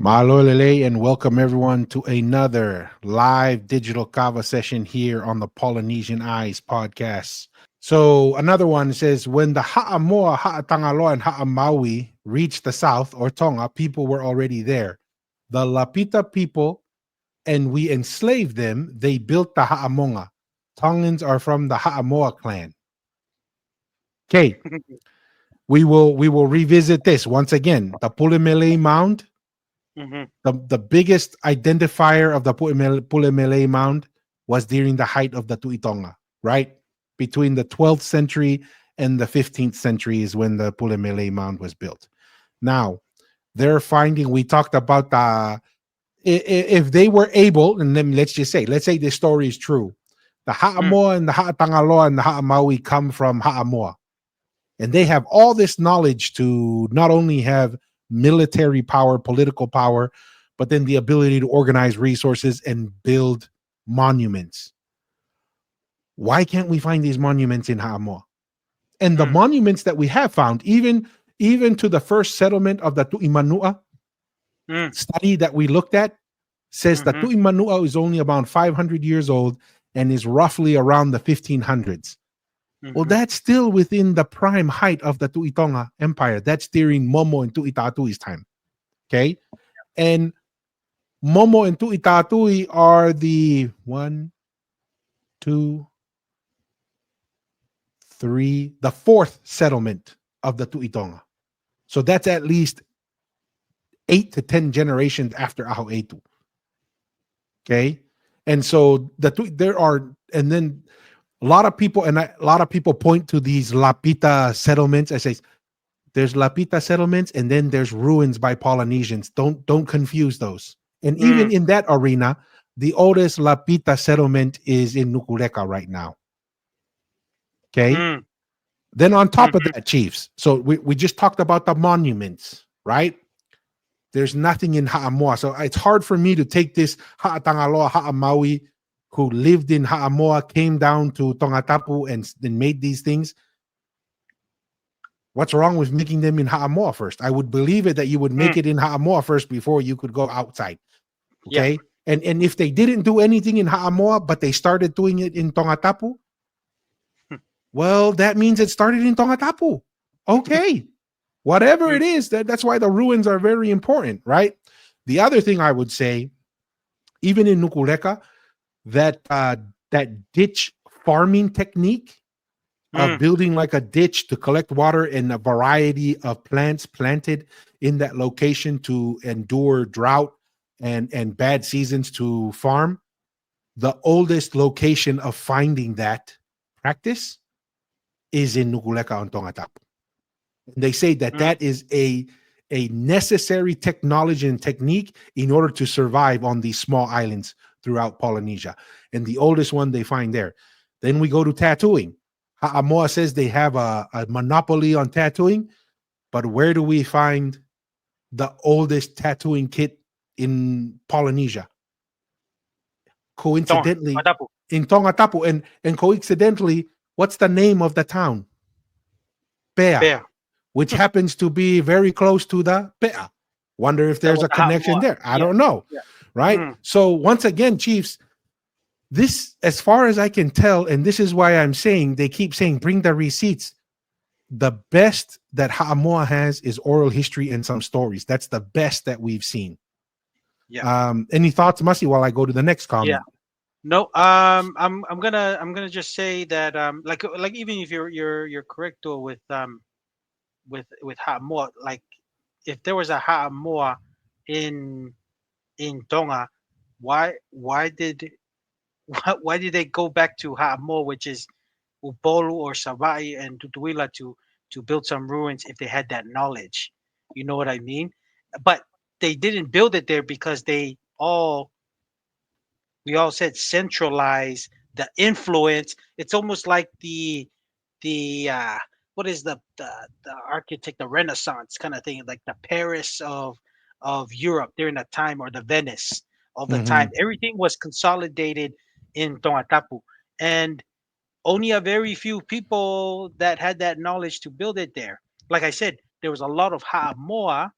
Mahalo lele, and welcome everyone to another live digital kava session here on the Polynesian Eyes podcast. So another one says, when the Ha'amoa, Ha'atangaloa, and Ha'amaui reached the south or Tonga, people were already there. The Lapita people, and we enslaved them. They built the Ha'amonga. Tongans are from the Ha'amoa clan. Okay, we will revisit this once again. The Pulemele Mound. Mhm. The biggest identifier of the Pulemele Mound was during the height of the Tui Tonga, right? Between the 12th century and the 15th century is when the Pulemele Mound was built. Now, they're finding, we talked about if they were able, and then let's say this story is true. The Mm. Ha'amoa and the Ha'atangaloa and the Ha'amaui come from Ha'amoa. And they have all this knowledge to not only have military power, political power, but then the ability to organize resources and build monuments. Why can't we find these monuments in Ha'amoa? And the Mm. monuments that we have found, even to the first settlement of the Tui Manua Mm. study that we looked at, says that Mhm. Tui Manua is only about 500 years old and is roughly around the 1500s. Well, Mhm. that's still within the prime height of the Tui Tonga Empire. That's during Momo and Tuitatui's time. Okay. And Momo and Tuitatui are the one, two, three, the fourth settlement of the Tui Tonga. So that's at least 8 to 10 generations after Ahoetu. Okay. And so there are, and then a lot of people, a lot of people point to these Lapita settlements. I say, there's Lapita settlements, and then there's ruins by Polynesians. Don't confuse those. And even Mm. in that arena, the oldest Lapita settlement is in Nukuleka right now. Okay. Mm. Then on top of Mhm. that, chiefs. So we just talked about the monuments, right? There's nothing in Ha'amoa. So it's hard for me to take this Ha'atangaloa, Ha'amaui, who lived in Ha'amoa, came down to Tongatapu and made these things. What's wrong with making them in Ha'amoa first? I would believe it that you would make Mm. it in Ha'amoa first before you could go outside. Yeah. Okay. And if they didn't do anything in Ha'amoa, but they started doing it in Tongatapu, well, that means it started in Tongatapu. Okay. Whatever Mm. it is, that's why the ruins are very important, right? The other thing I would say, even in Nukuleka, that ditch farming technique of Mm. building like a ditch to collect water and a variety of plants planted in that location to endure drought and bad seasons to farm. The oldest location of finding that practice is in Nukuleka on Tongatapu. They say that Mm. that is a necessary technology and technique in order to survive on these small islands throughout Polynesia. And the oldest one they find there. Then we go to tattooing. Ha'amoa says they have a monopoly on tattooing, but where do we find the oldest tattooing kit in Polynesia? Coincidentally, Tongatapu. in Tongatapu, and coincidentally, what's the name of the town? Pea, Bear. which happens to be very close to the Pea. Wonder if That there's was a a hot connection more. there. I Yeah. don't know. Yeah. Right. Mm. So, once again, Chiefs, this, as far as I can tell, and this is why I'm saying they keep saying, bring the receipts. The best that Ha'amoa has is oral history and some stories. That's the best that we've seen. Yeah. Any thoughts, Masi, while I go to the next Yeah. comment? No. I'm gonna just say that like even if you're correct though with Ha'amoa, like if there was a Ha'amoa in Tonga, why did why did they go back to Ha'amoa, which is Upolu or Savai'i and Tutuila to build some ruins if they had that knowledge? You know what I mean? But they didn't build it there because we all said centralize the influence. It's almost like the what is the architect, the Renaissance kind of thing, like the Paris of Europe during that time, or the Venice of the time. Mhm. Everything was consolidated in Tongatapu, and only a very few people that had that knowledge to build it there. Like I said, there was a lot of Ha'amoa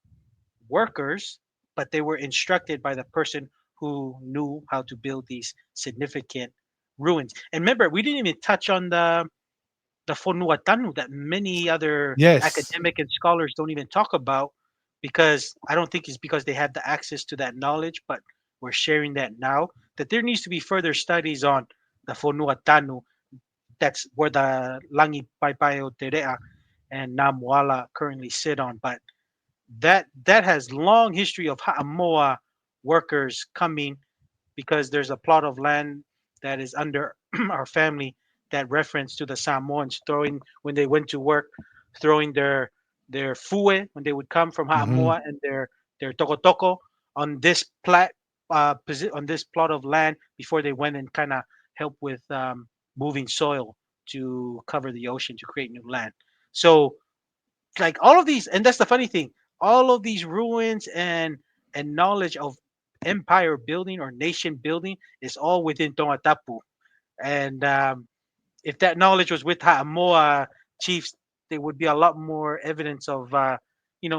workers, but they were instructed by the person who knew how to build these significant ruins. And remember, we didn't even touch on the Fonua Tanu that many other Yes. academic and scholars don't even talk about, because I don't think it's because they had the access to that knowledge, but we're sharing that now, that there needs to be further studies on the Fonua Tanu. That's where the Langi Paipaio Terea and Namuala currently sit on. But that has long history of Ha'amoa workers coming, because there's a plot of land that is under our family that reference to the Samoans throwing, when they went to work, throwing their fue when they would come from Hmm. Ha'amoa, and their tokotoko on this on this plot of land before they went and kind of help with moving soil to cover the ocean to create new land. So like all of these, and that's the funny thing, all of these ruins and knowledge of empire building or nation building is all within Tongatapu. And if that knowledge was with Ha'amoa chiefs, there would be a lot more evidence of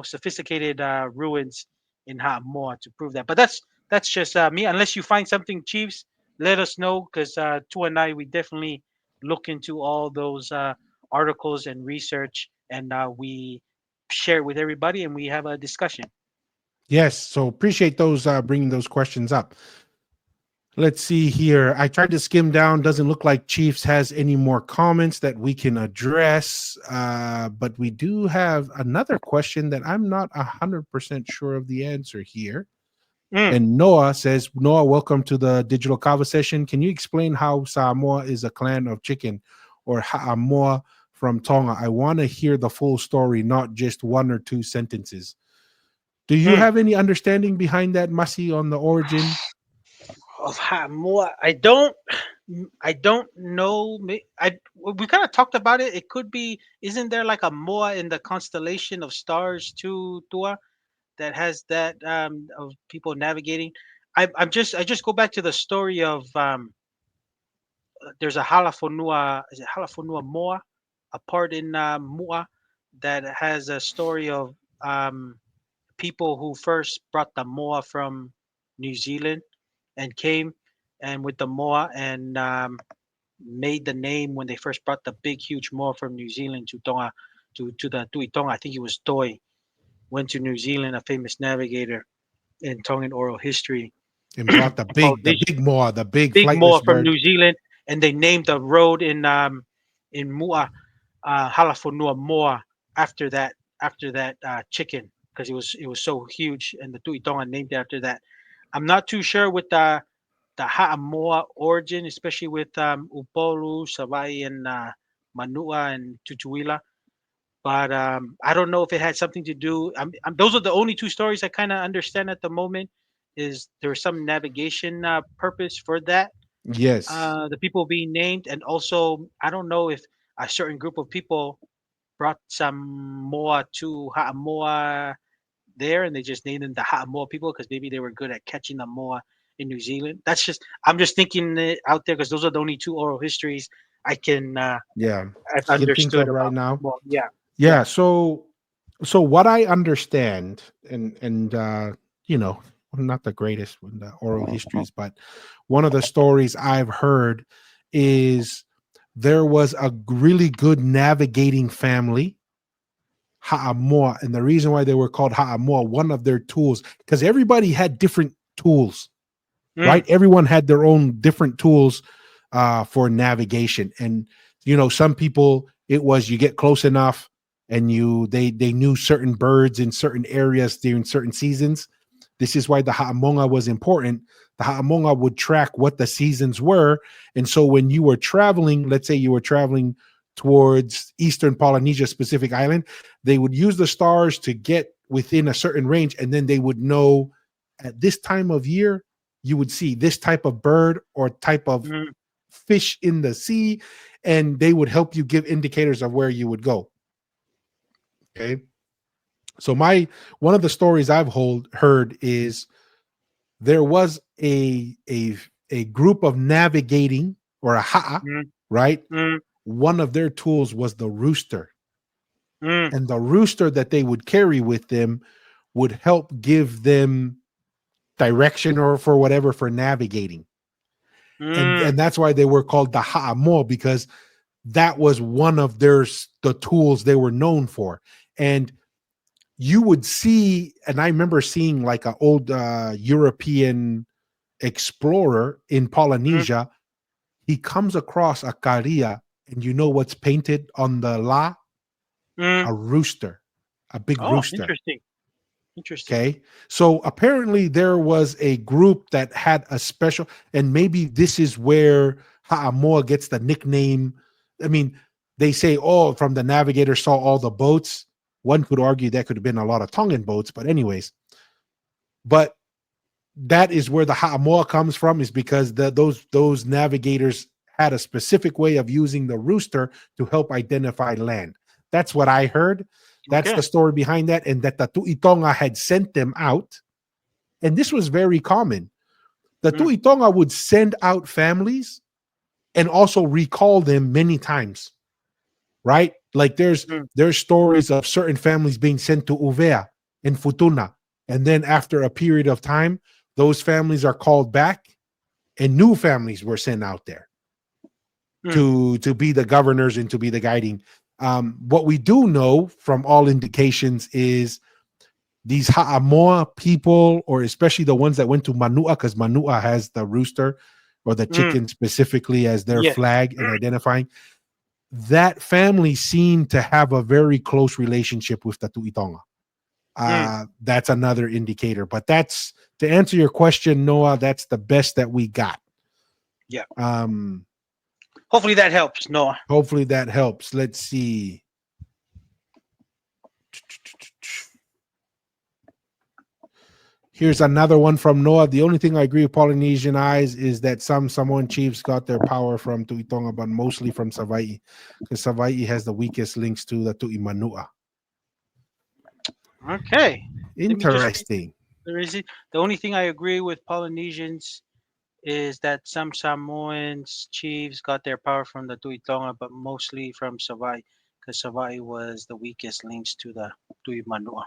sophisticated ruins in Ha'amoa to prove that. But that's just me. Unless you find something, chiefs, let us know, because Tu and I, we definitely look into all those articles and research, and we share it with everybody, and we have a discussion. Yes. So appreciate those bringing those questions up. Let's see here. I tried to skim down. Doesn't look like Chiefs has any more comments that we can address. But we do have another question that I'm not 100% sure of the answer here. Mm. And Noah says, Noah, welcome to the Digital Kava session. Can you explain how Samoa is a clan of chicken, or Ha'amoa from Tonga? I want to hear the full story, not just one or two sentences. Do you Mm. have any understanding behind that, Masi, on the origin? Of Ha'amoa, I don't know. We kind of talked about it. It could be. Isn't there like a moa in the constellation of stars too, Tua, that has that of people navigating? I just go back to the story of there's a Halafonua. Is it Halafonua Moa? A part in Mua that has a story of people who first brought the moa from New Zealand and came and with the moa and made the name when they first brought the big huge moa from New Zealand to Tonga, to the Tui Tonga. I think it was Toi, went to New Zealand, a famous navigator in Tongan oral history. And brought the Polynesian big moa, the big big moa flightless from bird. New Zealand, and they named the road in Mua Halafonua Moa after that chicken, because it was so huge, and the Tui Tonga named it after that. I'm not too sure with the Ha'amoa origin, especially with Upolu, Savai'i, and Manua and Tutuila. But I don't know if it had something to do. Those are the only two stories I kind of understand at the moment. Is there some navigation purpose for that? Yes. The people being named, and also I don't know if a certain group of people brought some moa to Ha'amoa there, and they just named them the Ha'amoa people because maybe they were good at catching the moa in New Zealand. I'm just thinking it out there, because those are the only two oral histories I can Yeah. I've You can think understood of right about. now. Well, yeah, yeah. Yeah. So what I understand, and I'm not the greatest with the oral histories, but one of the stories I've heard is there was a really good navigating family, Ha'amoa, and the reason why they were called Ha'amoa, one of their tools, because everybody had different tools, Mm, right? Everyone had their own different tools for navigation. And some people, it was you get close enough and they knew certain birds in certain areas during certain seasons. This is why the Ha'amonga was important. The Ha'amonga would track what the seasons were. And so when you were traveling, let's say you were traveling towards Eastern Polynesia, specific island, they would use the stars to get within a certain range. And then they would know at this time of year, you would see this type of bird or type of mm, fish in the sea, and they would help you give indicators of where you would go. Okay. So one of the stories I've heard is there was a group of navigating, or a ha'a, mm, right? mm, One of their tools was the rooster. mm, And the rooster that they would carry with them would help give them direction or for whatever for navigating. Mm, And that's why they were called the Ha'amo, because that was one of the tools they were known for. And you would see, and I remember seeing like an old European explorer in mm, Polynesia. He comes across a karia, and you know what's painted on the la? mm. A rooster, a big Oh, rooster. interesting. Interesting. Okay. So apparently there was a group that had a special, and maybe this is where Ha'amoa gets the nickname. I mean, they say, oh, from the navigator saw all the boats. One could argue that could have been a lot of Tongan boats, but anyways, but that is where the Ha'amoa comes from, is because those navigators had a specific way of using the rooster to help identify land. That's what I heard. That's Okay. the story behind that, and that the Tui Tonga had sent them out. And this was very common. The Mm, Tui Tonga would send out families and also recall them many times, right? Like mm, there's stories of certain families being sent to Uvea and Futuna, and then after a period of time, those families are called back, and new families were sent out there mm. to be the governors and to be the guiding. What we do know from all indications is these Ha'amoa people, or especially the ones that went to Manua, because Manua has the rooster or the Mm. chicken specifically as their Yes. flag and identifying. That family seemed to have a very close relationship with the Tui Tonga. Mm. That's another indicator. But that's, to answer your question, Noah, that's the best that we got. Yeah. Um, Hopefully that helps, Noah. hopefully that helps. Let's see. Here's another one from Noah. The only thing I agree with Polynesian eyes is that some Samoan chiefs got their power from Tui Tonga, but mostly from Savai'i, because Savai'i has the weakest links to the Tui Manua. Okay. Let me just read. Interesting. There is it. The only thing I agree with Polynesians is that some Samoans chiefs got their power from the Tui Tonga, but mostly from Savai'i, because Savai'i was the weakest links to the Tui Manua.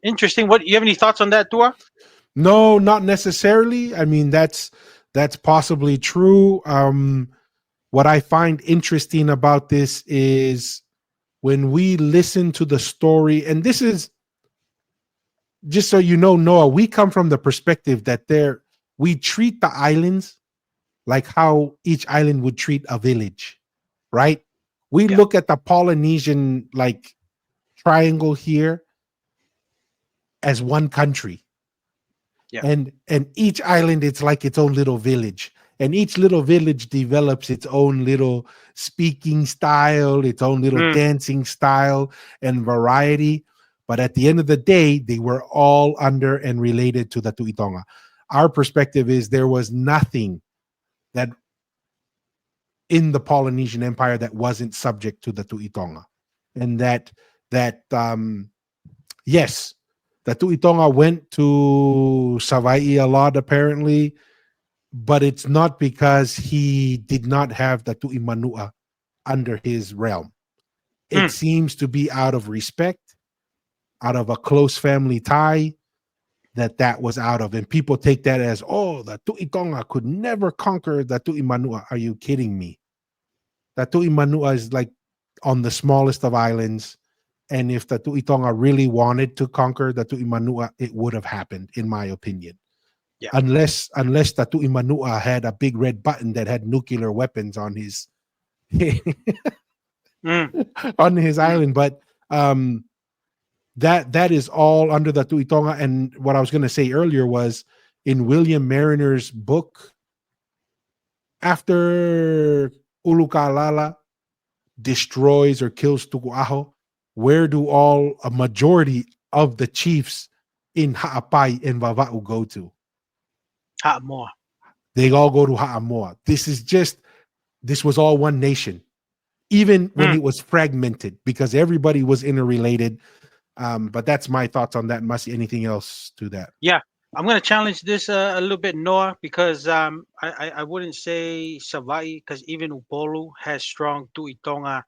Interesting. What you have any thoughts on that, Tua? No, not necessarily. I mean, that's possibly true. What I find interesting about this is when we listen to the story, and this is just so you know, Noah, we come from the perspective that we treat the islands like how each island would treat a village, right? We Yeah. look at the Polynesian like triangle here as one country. Yeah. And each island, it's like its own little village. And each little village develops its own little speaking style, its own little Mm. dancing style and variety. But at the end of the day, they were all under and related to the Tui Tonga. Our perspective is there was nothing that in the Polynesian Empire that wasn't subject to the Tui Tonga. And that yes, the Tui Tonga went to Savai'i a lot apparently, but it's not because he did not have the Tui Manua under his realm. It Mm. seems to be out of respect, out of a close family tie, that was out of. And people take that as, oh, the Tui Tonga could never conquer the Tui Manua. Are you kidding me? The Tui Manua is like on the smallest of islands. And if the Tui Tonga really wanted to conquer the Tui Manua, it would have happened, in my opinion. Yeah. Unless the Tui Manua had a big red button that had nuclear weapons on his Mm. on his Mm. island. But that is all under the Tui Tonga. And what I was going to say earlier was in William Mariner's book, after Ulukalala destroys or kills Tukuaho, where do a majority of the chiefs in Ha'apai and Vava'u go to? Hot more. They all go to Ha'amoa. This was all one nation, even when Mm. it was fragmented, because everybody was interrelated. But that's my thoughts on that. Must anything else to that? Yeah. I'm gonna challenge this a little bit, Noah, because I wouldn't say Savai'i, because even Upolu has strong Tui Tonga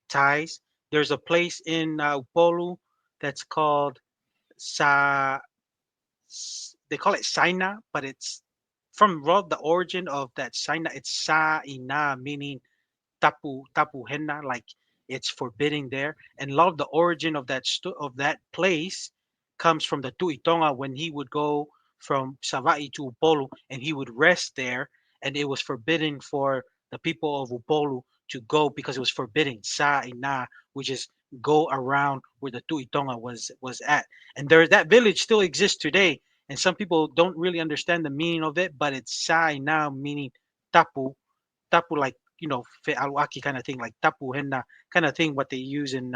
ties. There's a place in Upolu that's called Sa they call it Saina, but it's from the origin of that Saina. It's Saina, meaning tapu henna, like it's forbidding there. And a lot of the origin of of that place comes from the Tui Tonga when he would go from Savai'i to Upolu and he would rest there, and it was forbidden for the people of Upolu to go because it was forbidden sa ina, which is go around where the Tui Tonga was at. And there that village still exists today, and some people don't really understand the meaning of it, but it's sa ina, meaning tapu, tapu, like, fe alwaki kind of thing, like tapu henna kind of thing, what they use in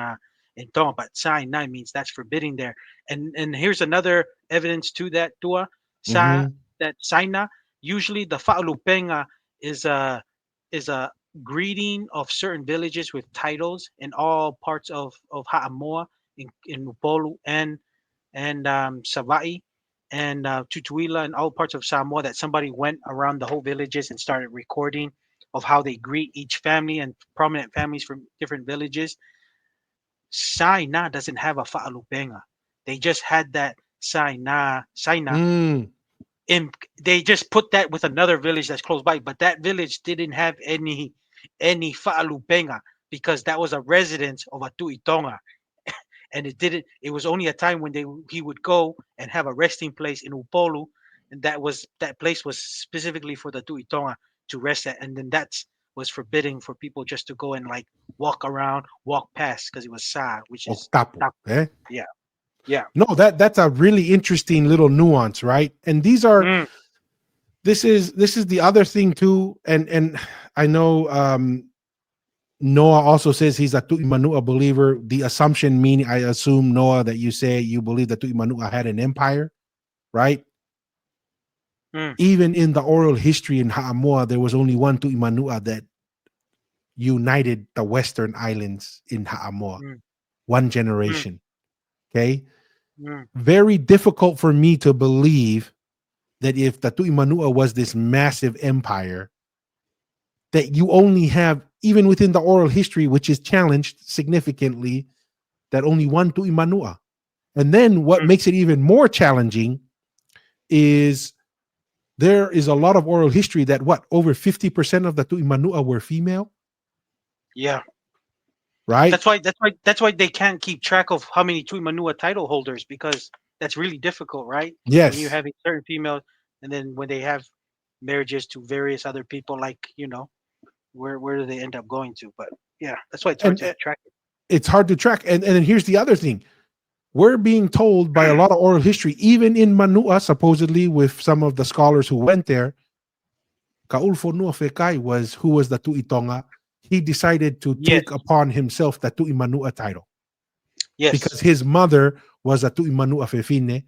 Tonga. But sai nai means that's forbidding there. And here's another evidence to that, tua sa Mm-hmm. that saina. Usually the fa'alupenga is a is a greeting of certain villages with titles in all parts of Ha'amoa, in Upolu and Savai'i and Tutuila and all parts of Samoa, that somebody went around the whole villages and started recording of how they greet each family and prominent families from different villages. Saina doesn't have a fa'alupenga. They just had that Saina. Mm. In, they just put that with another village that's close by, but that village didn't have any fa'alupenga because that was a residence of a Tui Tonga, and it was only a time when he would go and have a resting place in Upolu, and that place was specifically for the Tui Tonga to rest at, and then that's was forbidding for people just to go and like walk around, walk past, because it was sa, which is Octapo. tapu. Eh? Yeah, yeah. No, that's a really interesting little nuance, right? And Mm, this is the other thing too. And I know Noah also says he's a Tui Manua believer. The assumption, meaning, I assume, Noah, that you say you believe that Tui Manua had an empire, right? mm, Even in the oral history in Ha'amoa, there was only one Tui Manua that united the Western Islands in Ha'amoa, mm, one mm, generation. Okay. mm. Very difficult for me to believe that if the Tui Manua was this massive empire, that you only have, even within the oral history, which is challenged significantly, that only one Tui Manua. And then what Mm. makes it even more challenging is there is a lot of oral history that over 50% of the Tui Manua were female, Yeah. right? That's why they can't keep track of how many Tui Manua title holders, because that's really difficult, right? When you're Yes. having certain females, and then when they have marriages to various other people, like, where do they end up going to? But yeah, that's why it's hard And to track it. it's hard to track. And then here's the other thing. We're being told by a lot of oral history, even in Manua, supposedly, with some of the scholars who went there, Halafonua Fekai who was the Tui Tonga. He decided to Yes, take upon himself the Tui Manua title yes, because his mother was a Tui Manua Fefine,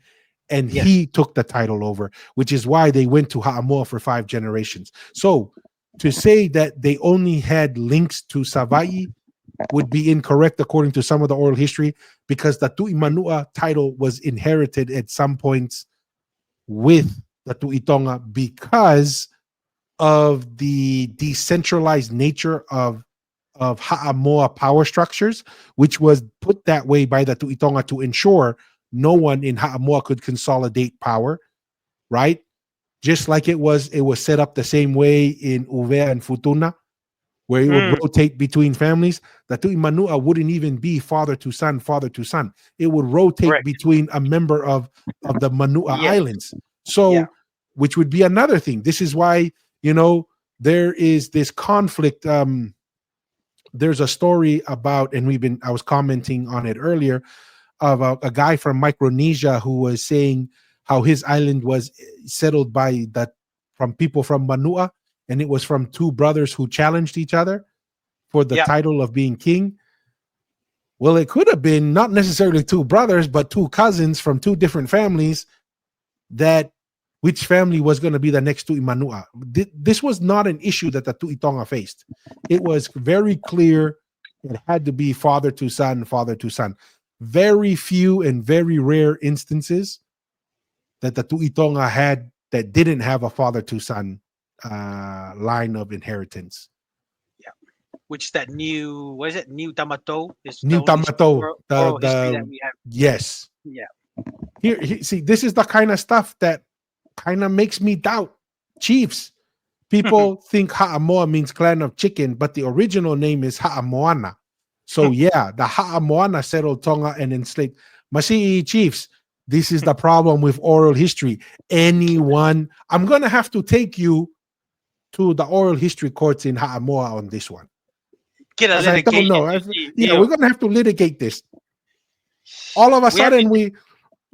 and yes. he took the title over, which is why they went to Ha'amoa for 5 generations. So to say that they only had links to Savai'i would be incorrect according to some of the oral history, because the Tui Mm, Manua title was inherited at some points with the Tui Tonga because of the decentralized nature of Ha'amoa power structures, which was put that way by the Tui Tonga to ensure no one in Ha'amoa could consolidate power, right? Just like it was set up the same way in Uvea and Futuna, where it would mm, rotate between families. The Tui Manua wouldn't even be father to son, father to son. It would rotate correct. between a member of the Manua Yes, Islands. yeah, So, which would be another thing. This is why, you know, there is this conflict. There's a story about, and I was commenting on it earlier, of a guy from Micronesia who was saying how his island was settled from people from Manua, and it was from two brothers who challenged each other for the yeah. title of being king. Well, it could have been not necessarily two brothers, but two cousins from two different families, that which family was going to be the next Tui Manua. This was not an issue that the Tui Tonga faced. It was very clear it had to be father to son, father to son. Very few and very rare instances that the Tui Tonga had that didn't have a father to son line of inheritance. Which is that new, what is it? New Tamato is the New only Tamato, oral history that we have. yes. Yeah. Here, see, this is the kind of stuff that kind of makes me doubt chiefs. People think Ha'amoa means clan of chicken, but the original name is Ha'amoana. So yeah, the Ha'amoana settled Tonga and enslaved Masi chiefs. This is the problem with oral history. Anyone, I'm gonna have to take you to the oral history courts in Ha'amoa on this one. Get a Because I don't litigation know. Yeah, we're deal. gonna have to litigate this. All of a We have to sudden, we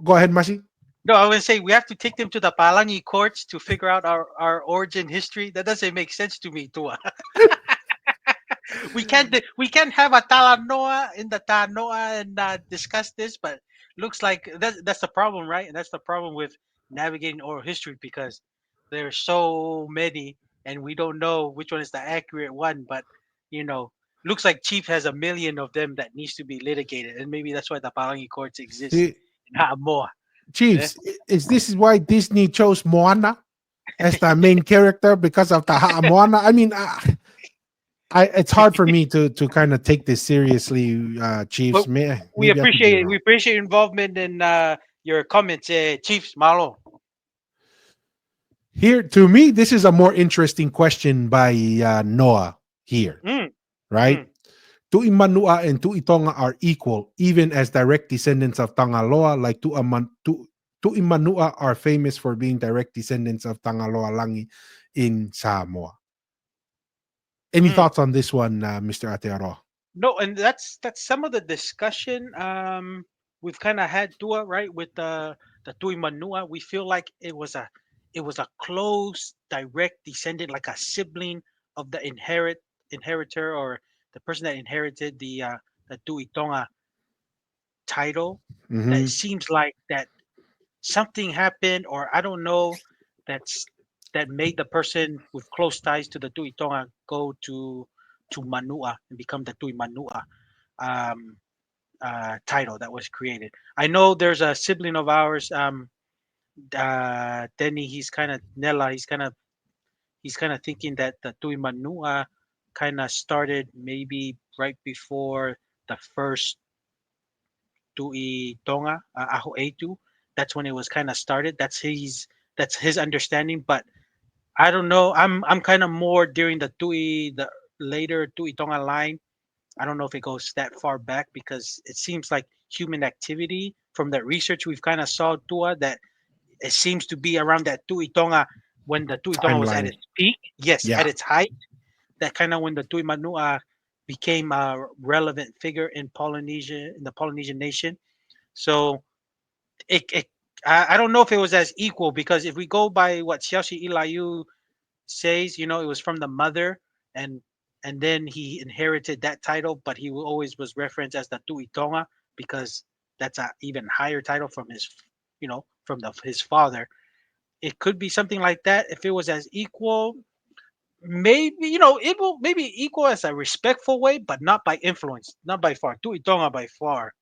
go ahead, Masi. no. I would say we have to take them to the Palangi courts to figure out our origin history. That doesn't make sense to me, Tua. We can't have a Talanoa in the Tanoa and discuss this, but looks like that's the problem, right? And that's the problem with navigating oral history because there's so many, and we don't know which one is the accurate one. But you know, looks like Chief has a million of them that needs to be litigated, and maybe that's why the Palangi courts exist See, in Hamoa. Eh? Chiefs, this is why Disney chose Moana as the main character because of the Moana? I mean, it's hard for me to kind of take this seriously, Chiefs. But we Maybe I could be appreciate wrong. your involvement in your comments, Chiefs Malo. Here, to me, this is a more interesting question by Noah here, Mm, right? mm, Tui Manua and Tui Tonga are equal, even as direct descendants of Tangaloa, like Tui Manua are famous for being direct descendants of Tangaloa Langi in Samoa. Any mm. thoughts on this one, Mr. Atearoa? No, and that's some of the discussion we've kind of had Tua right with the Tui Manua. We feel like it was a close direct descendant, like a sibling of the inheritor or the person that inherited the Tui Tonga title. That Mm-hmm. seems like that something happened, or I don't know, that's that made the person with close ties to the Tui Tonga go to Manua and become the Tui Manua um, title that was created. I know there's a sibling of ours, Denny. He's kind of Nella. He's kind of thinking that the Tui Manua kind of started maybe right before the first Tui Tonga, Aho Etu. That's when it was kind of started. That's his understanding, but I don't know. I'm kind of more during the later Tui Tonga line. I don't know if it goes that far back because it seems like human activity from that research we've kind of saw Tua that it seems to be around that Tui Tonga when the Tui Tonga was at Timeline. its peak. Yes, at Yeah. its height. That kind of when the Tui Manua became a relevant figure in Polynesia in the Polynesian nation. So it I don't know if it was as equal because if we go by what Xiaoxi Ilayu says, it was from the mother and and then he inherited that title, but he always was referenced as the Tui Tonga because that's a even higher title from his father. It could be something like that. If it was as equal, maybe it will maybe equal as a respectful way, but not by influence, not by far. Tui Tonga by far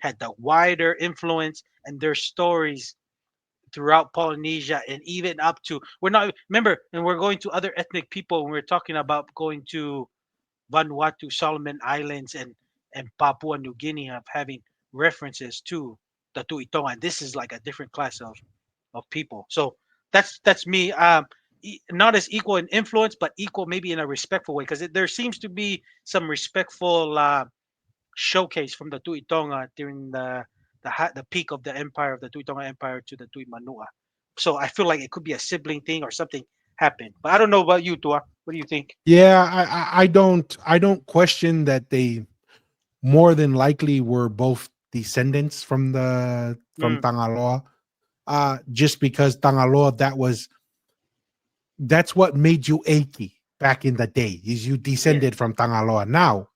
had the wider influence, and their stories throughout Polynesia and even up to we're not remember and we're going to other ethnic people when we're talking about going to Vanuatu, Solomon Islands and Papua New Guinea of having references to the Tui'tonga. This is like a different class of people. So that's me. Not as equal in influence, but equal maybe in a respectful way because there seems to be some respectful showcase from the Tui Tonga during the peak of the empire of the Tui Tonga Empire to the Tui Manua. So I feel like it could be a sibling thing or something happened. But I don't know about you, Tua. What do you think? Yeah, I don't question that they more than likely were both descendants from Mm, Tangaloa. Just because Tangaloa, that's what made you Eiki back in the day, is you yes. descended from Tangaloa. Now,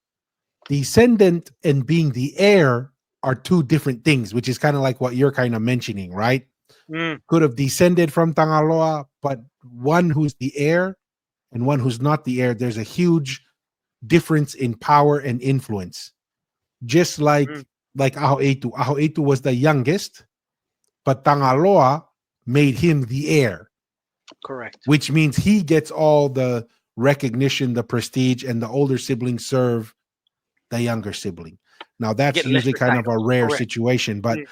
descendant and being the heir are two different things, which is kind of like what you're kind of mentioning, right? Mm, Could have descended from Tangaloa, but one who's the heir and one who's not the heir, there's a huge difference in power and influence. Just mm, like Aho Etu. Aho Etu was the youngest, but Tangaloa made him the heir, correct. which means he gets all the recognition, the prestige, and the older siblings serve the younger sibling. Now that's Get usually lesser kind of a titles. rare Correct. situation, but Mm,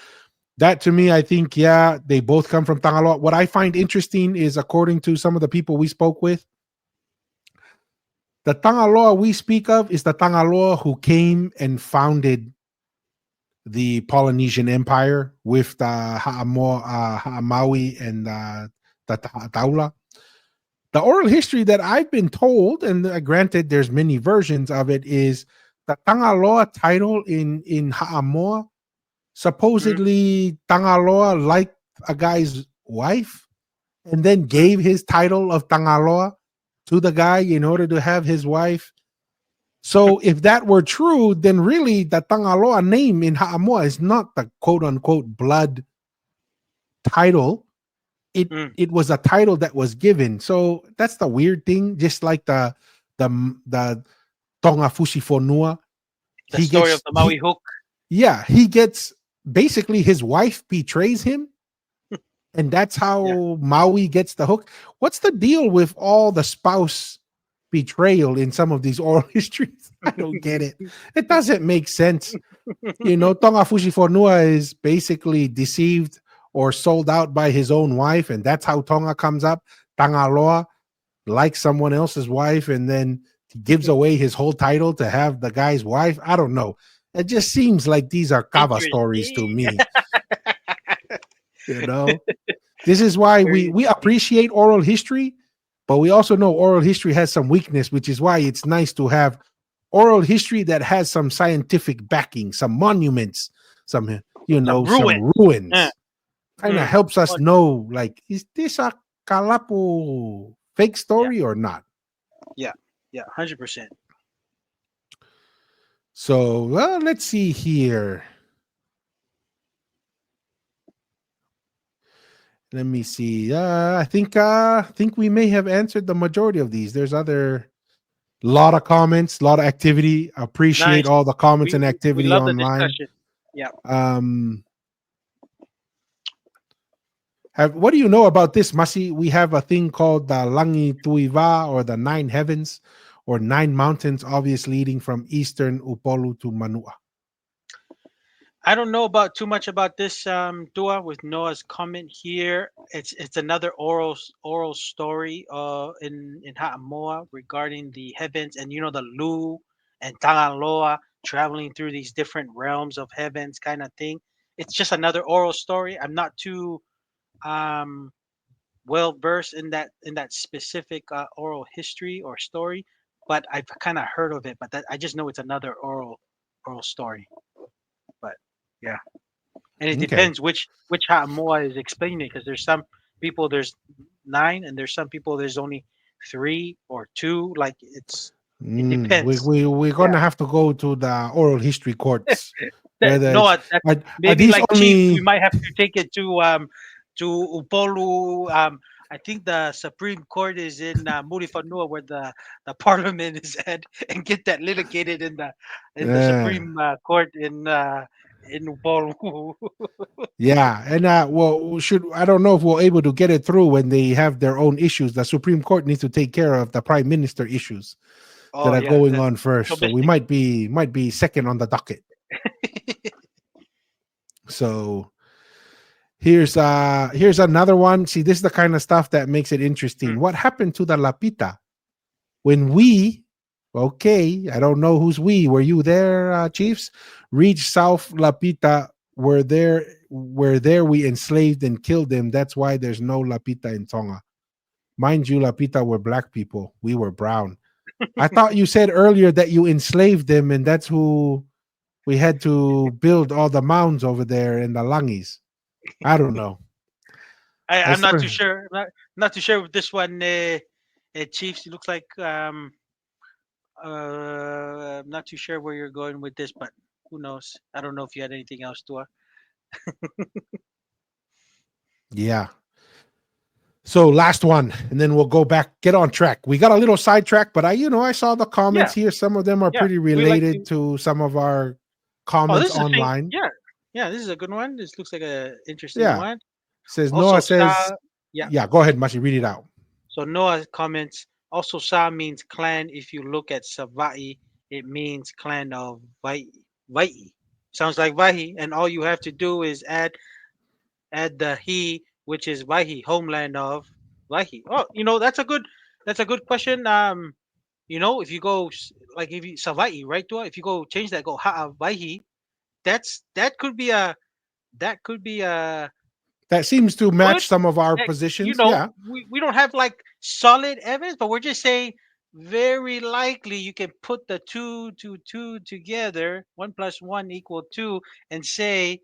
That to me, I think, yeah, they both come from Tangaloa. What I find interesting is, according to some of the people we spoke with, the Tangaloa we speak of is the Tangaloa who came and founded the Polynesian Empire with the Ha'amaui and the Taula. The oral history that I've been told, and granted, there's many versions of it, is the Tangaloa title in Ha'amoa. Mm, Supposedly, Tangaloa liked a guy's wife and then mm, gave his title of Tangaloa to the guy in order to have his wife. So if that were true, then really the Tangaloa name in Ha'amoa is not the quote unquote blood title. It mm. it was a title that was given. So that's the weird thing. Just like the Tonga Fusifonua, The he story of gets the Maui he hook. yeah, he gets basically his wife betrays him, and that's Yeah. how Maui gets the hook. What's the deal with all the spouse betrayal in some of these oral histories? I don't get it. It doesn't make sense. Tonga Fusifonua is basically deceived or sold out by his own wife, and that's how Tonga comes up. Tangaloa likes someone else's wife, and then he gives away his whole title to have the guy's wife. I don't know. It just seems like these are kava stories to Interesting. me. You know, this is why Very we interesting. appreciate oral history, but we also know oral history has some weakness, which is why it's nice to have oral history that has some scientific backing, some monuments, some Some some ruins. Uh, ruins. Kind of mm. helps us Oh, know, like, is this a Kalapu fake yeah. story or not? Yeah. Yeah. 100%. So, well, let's see here. Let me see. I think we may have answered the majority of these. There's other lot of comments, a lot of activity. Appreciate Nice. all the comments and We activity love the online. discussion. Yeah. Um, what do you know about this, Masi? We have a thing called the Langi Tuiva, or the Nine Heavens, or Nine Mountains, obviously leading from eastern Upolu to Manua. I don't know about too much about this Dua with Noah's comment here. It's another oral story in Ha'amoa regarding the heavens and the Lu and Tangaloa traveling through these different realms of heavens kind of thing. It's just another oral story. I'm not too um well versed in that specific oral history or story, but I've kind of heard of it. But I just know it's another oral story. But yeah. And it Okay. depends which Ha'amoa is explaining it, because there's some people there's nine, and there's some people there's only three or two. Like it depends. We're Yeah, gonna have to go to the oral history courts. Whether no, it's are maybe these like Chief. We only might have to take it to Upolu. I think the Supreme Court is in Murifanua, where the Parliament is at, and get that litigated in the uh, Supreme Court in Upolu. yeah, and well, should I don't know if we're able to get it through when they have their own issues. The Supreme Court needs to take care of the Prime Minister issues that Oh are yeah, going the on first. So we domestic. might be second on the docket. So here's another one. See, this is the kind of stuff that makes it interesting. Mm. What happened to the Lapita when we, okay, I don't know who's we. Were you there, Chiefs? Reached South Lapita. Were there we enslaved and killed them. That's why there's no Lapita in Tonga. Mind you, Lapita were black people. We were brown. I thought you said earlier that you enslaved them, and that's who we had to build all the mounds over there in the Langis. I don't know. I I'm not sort too of, sure. Not too sure with this one, Chiefs. It looks like I'm not too sure where you're going with this, but who knows? I don't know if you had anything else to. yeah. So last one, and then we'll go back, get on track. We got a little sidetrack, but I saw the comments Yeah, here. Some of them are yeah. pretty We like related to. to some of our Oh, comments this is the same. online. Yeah, yeah. This is a good one. This looks like a interesting Yeah. one. Says Also, Noah Sa. says, Yeah. yeah, go ahead, Mashi, read it out. So Noah comments. Also, Sa means clan. If you look at Savai'i, it means clan of Vaihi. Vaihi. Sounds like Vaihi, and all you have to do is add add the he, which is Vaihi, homeland of Vaihi. Oh, that's a good question. If you go like if you Savai'i, right? Tua? If you go change that, go Ha'a Vaihi. That could be a That seems to good. match some of our Heck, positions. Yeah. we don't have like solid evidence, but we're just saying very likely you can put the two together, 1 plus 1 equal 2, and say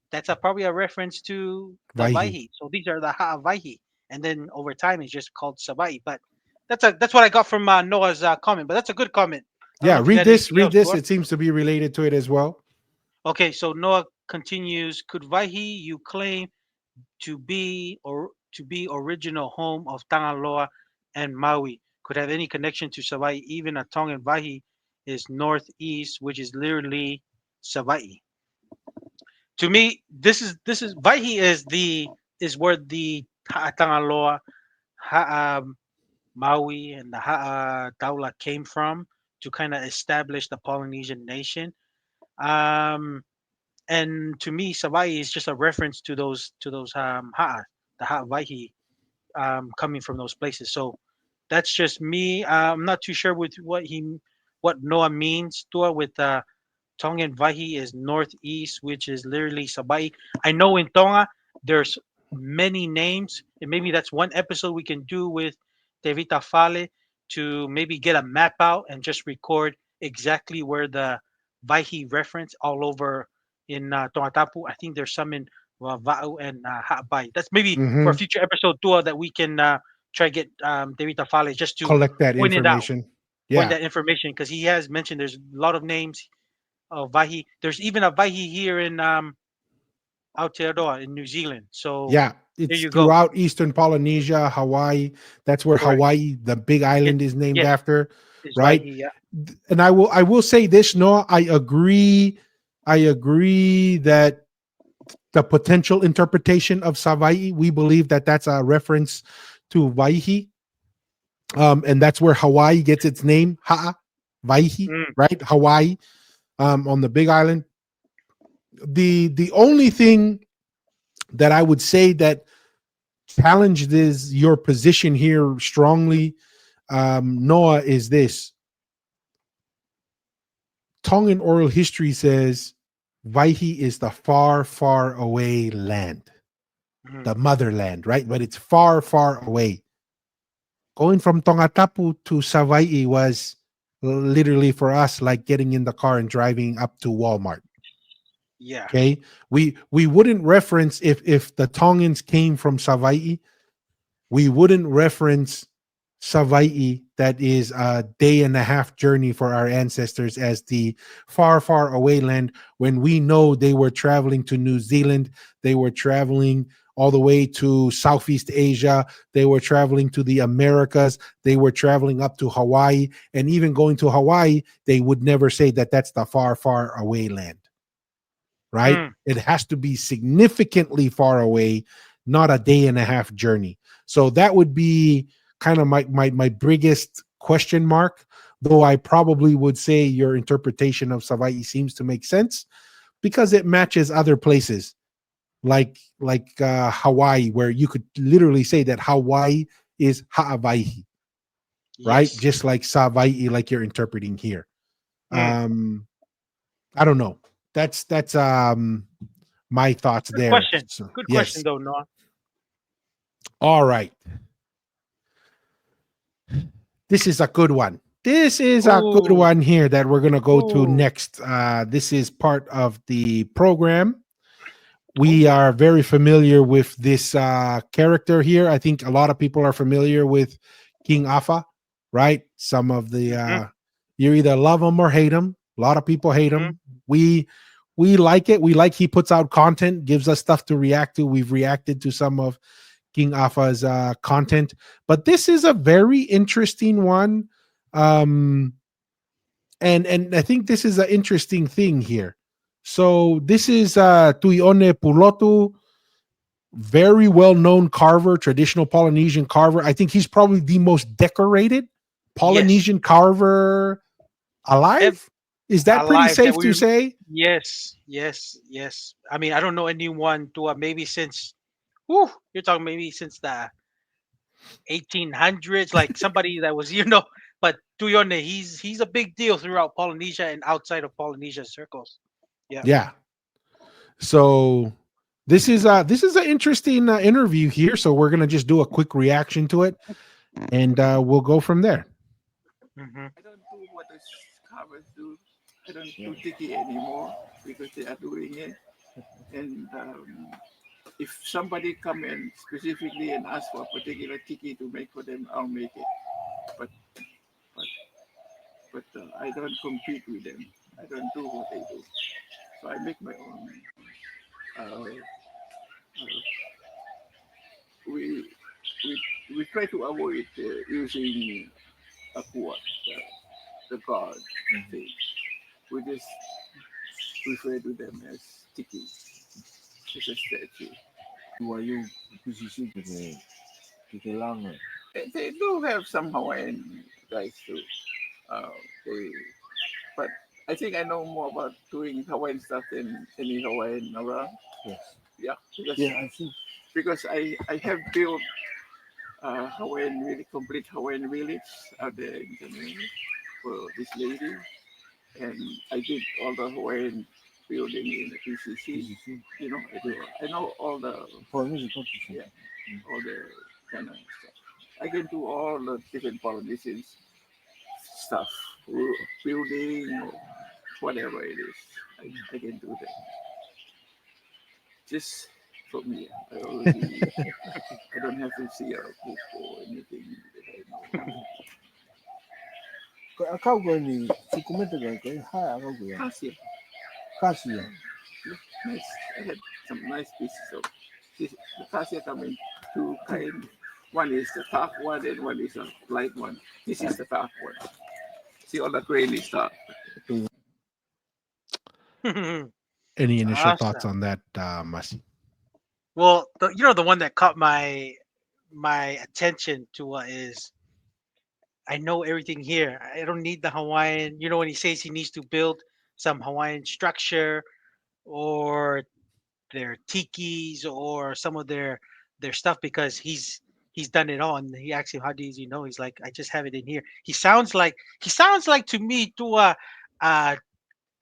that's probably a reference to the Vaihi. Vaihi. So these are the Ha'avaihi, and then over time it's just called Savai'i. But that's what I got from Noah's comment. But that's a good comment. I don't know Yeah. if you Read had this. anything Read else, this. Tor. It seems to be related to it as well. Okay, so Noah continues. Could Vaihi you claim to be original home of Tangaloa and Maui could have any connection to Savai'i? Even a Tongan Vaihi is northeast, which is literally Savai'i. To me, this is Vaihi is where the Tangaloa, Ha'a Maui, and the Ha'a Daula came from to kind of establish the Polynesian nation. Um, and to me, Savai'i is just a reference to those Ha'a, the Ha'a coming from those places. So that's just me. I'm not too sure with what Noah means to it with Tongan Vaihi is northeast, which is literally Sabai. I know in Tonga there's many names, and maybe that's one episode we can do with Tevita Fale to maybe get a map out and just record exactly where the Vaihi reference all over in Tongatapu. I think there's some in Va'u and Ha'abai. That's maybe for a Hmm. future episode tour that we can try get Tevita Fale just to Collect that point it out, information. point Yeah. that information because he has mentioned there's a lot of names of Vaihi. There's even a Vaihi here in Aotearoa in New Zealand. So Yeah. there It's you go. throughout Eastern Polynesia, Hawaii. That's where Correct. Hawaii, the big Yes, island, is named yes, after, is right? Vaihi. Yeah. And I will say this, Noah. I agree. I agree that the potential interpretation of Savai'i, we believe that that's a reference to Vaihi, and that's where Hawaii gets its name, Ha'a Vaihi, Mm, right? Hawaii, on the Big Island. The only thing that I would say that challenges your position here strongly, Noah, is this: Tongan oral history says Vaihi is the far, far away land, mm, the motherland, right? But it's far, far away. Going from Tongatapu to Savai'i was literally for us like getting in the car and driving up to Walmart. yeah. Okay, we wouldn't reference if the Tongans came from Savai'i, we wouldn't reference Savai'i, that is a day and a half journey for our ancestors, as the far, far away land, when we know they were traveling to New Zealand, they were traveling all the way to Southeast Asia, they were traveling to the Americas, they were traveling up to Hawaii, and even going to Hawaii, they would never say that that's the far, far away land, right? Mm, It has to be significantly far away, not a day and a half journey. So that would be kind of my biggest question mark. Though I probably would say your interpretation of Savai'i seems to make sense because it matches other places like Hawaii, where you could literally say that Hawaii is Ha'avaihi, right? yes. Just like Savai'i, like you're interpreting here. Mm. Um, I don't know. That's my thoughts Good there. question. So, Good question yes. though, Noah. All right. This is a good one. This is a good Ooh, one here that we're gonna go to ooh. next. This is part of the program. Oh We yeah. are very familiar with this character here. I think a lot of people are familiar with King Afa, right? Some of the Mm-hmm, you either love him or hate him. A lot of people hate mm-hmm. him. We like it. We like he puts out content, gives us stuff to react to. We've reacted to some of King Afa's content, but this is a very interesting one. Um, and I think this is an interesting thing here. So this is Tui'one Pulotu, very well known carver, traditional Polynesian carver. I think he's probably the most decorated Yes. Polynesian carver Ev- alive. Is that pretty Alive that safe we. to say? Yes, yes, yes. I mean, I don't know anyone to maybe since. whew, you're talking maybe since the 1800s, like somebody that was, but Tui'one, he's a big deal throughout Polynesia and outside of Polynesia circles. Yeah. Yeah. So this is an interesting interview here. So we're gonna just do a quick reaction to it, and we'll go from there. Hmm. I don't do what the carvers do. I don't do tiki anymore because they are doing it. And if somebody come in specifically and ask for a particular tiki to make for them, I'll make it. But but but I don't compete with them. I don't do what they do. So I make my own. Uh, we we we try to avoid using aqua, the god thing. We just refer to them as tiki. It's a statue. Were you positioned to the long? They do have some Hawaiian guys too. Uh, they, but I think I know more about doing Hawaiian stuff than any Hawaiian around. Yes. Yeah, because Yeah, I think. because I have built Hawaiian really complete Hawaiian village out there in Canoe for this lady, and I did all the Hawaiian building in the PCC. You know, I know all the Polynesian culture. yeah, all the kind of stuff. I can do all the different Polynesian stuff, building, or whatever it is. I can do that. Just for me, I already, I don't have to see a book or anything that I know. Akau ko ni si komento ko ha akau ko ya. Cassia, Kasi ya. nice. I had some nice pieces of this. The cassia come in two kind. One is the dark one, and one is a light one. This is the dark one. See all the grainy stuff. Any initial thoughts Awesome. on that, Masi? Well, the one that caught my attention to is I know everything here. I don't need the Hawaiian. When he says he needs to build some Hawaiian structure or their tikis or some of their stuff because he's done it all. And he asked him, "How does he know?" He's like, "I just have it in here." He sounds like to me to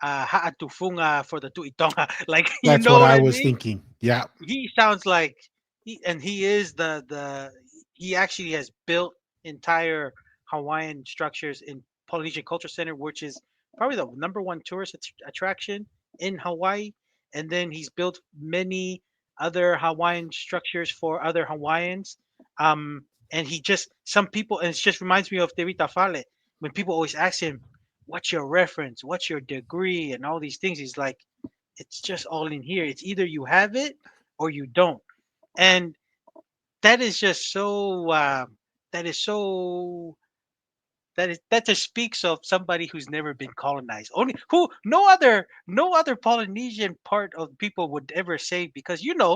Ha'atufunga for the Tui Tonga. Like, you That's know what what I I was mean? thinking. Yeah. He sounds like he is the he actually has built entire Hawaiian structures in Polynesian Culture Center, which is probably the number one tourist attraction in Hawaii. And then he's built many other Hawaiian structures for other Hawaiians. And he just some people, and it just reminds me of David Tafale when people always ask him, "What's your reference? What's your degree?" and all these things. He's like, it's just all in here. It's either you have it or you don't. And that is just so that is so that just speaks of somebody who's never been colonized. Only who no other Polynesian part of people would ever say, because you've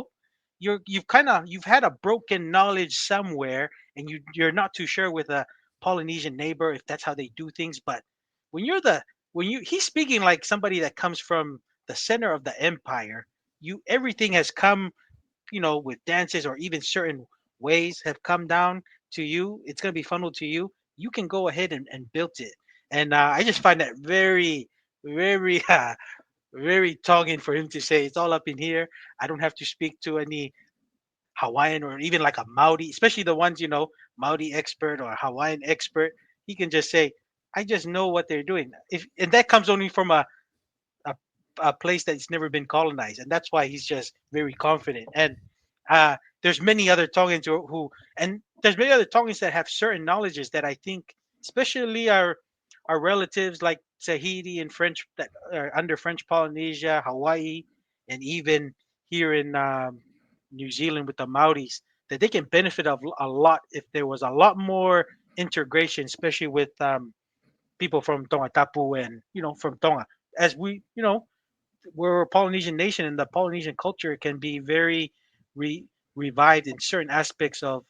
had a broken knowledge somewhere, and you're not too sure with a Polynesian neighbor if that's how they do things. But when you're the when you he's speaking like somebody that comes from the center of the empire. You Everything has come, with dances or even certain ways have come down to you. It's going to be funneled to you. You can go ahead and build it. And I just find that very, very, very Tongan for him to say it's all up in here. I don't have to speak to any Hawaiian or even like a Maori, especially the ones, Maori expert or Hawaiian expert. He can just say, I just know what they're doing. And that comes only from a, a place that's never been colonized, and that's why he's just very confident. And there's many other Tongans and there's many other Tongans that have certain knowledges that I think, especially our relatives like Tahiti and French that are under French Polynesia, Hawaii, and even here in New Zealand with the Maoris, that they can benefit of a lot if there was a lot more integration, especially with people from Tongatapu and from Tonga, as we're a Polynesian nation, and the Polynesian culture can be very re- revived in certain aspects of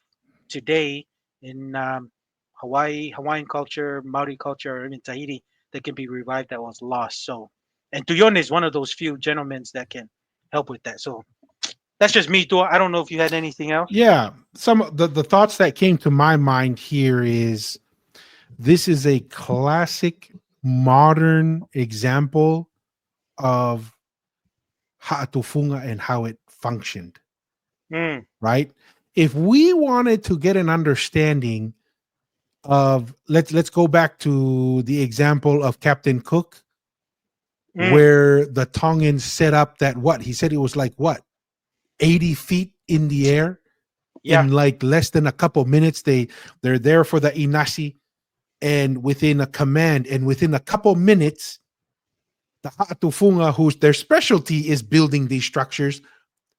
today in Hawaiian culture, Maori culture, or even Tahiti that can be revived that was lost. So, and Tui'one is one of those few gentlemen that can help with that. So, That's just me, too. I don't know if you had anything else. Yeah, some of the thoughts that came to my mind here is this is a classic modern example of Ha'atufunga and how it functioned, Mm, right? If we wanted to get an understanding of let's go back to the example of Captain Cook, mm, where the Tongans set up that what he said it was like what 80 feet in the air yeah. in like less than a couple minutes. They're there for the Inasi, and within a command and within a couple minutes, the Ha'atufunga, whose their specialty is building these structures,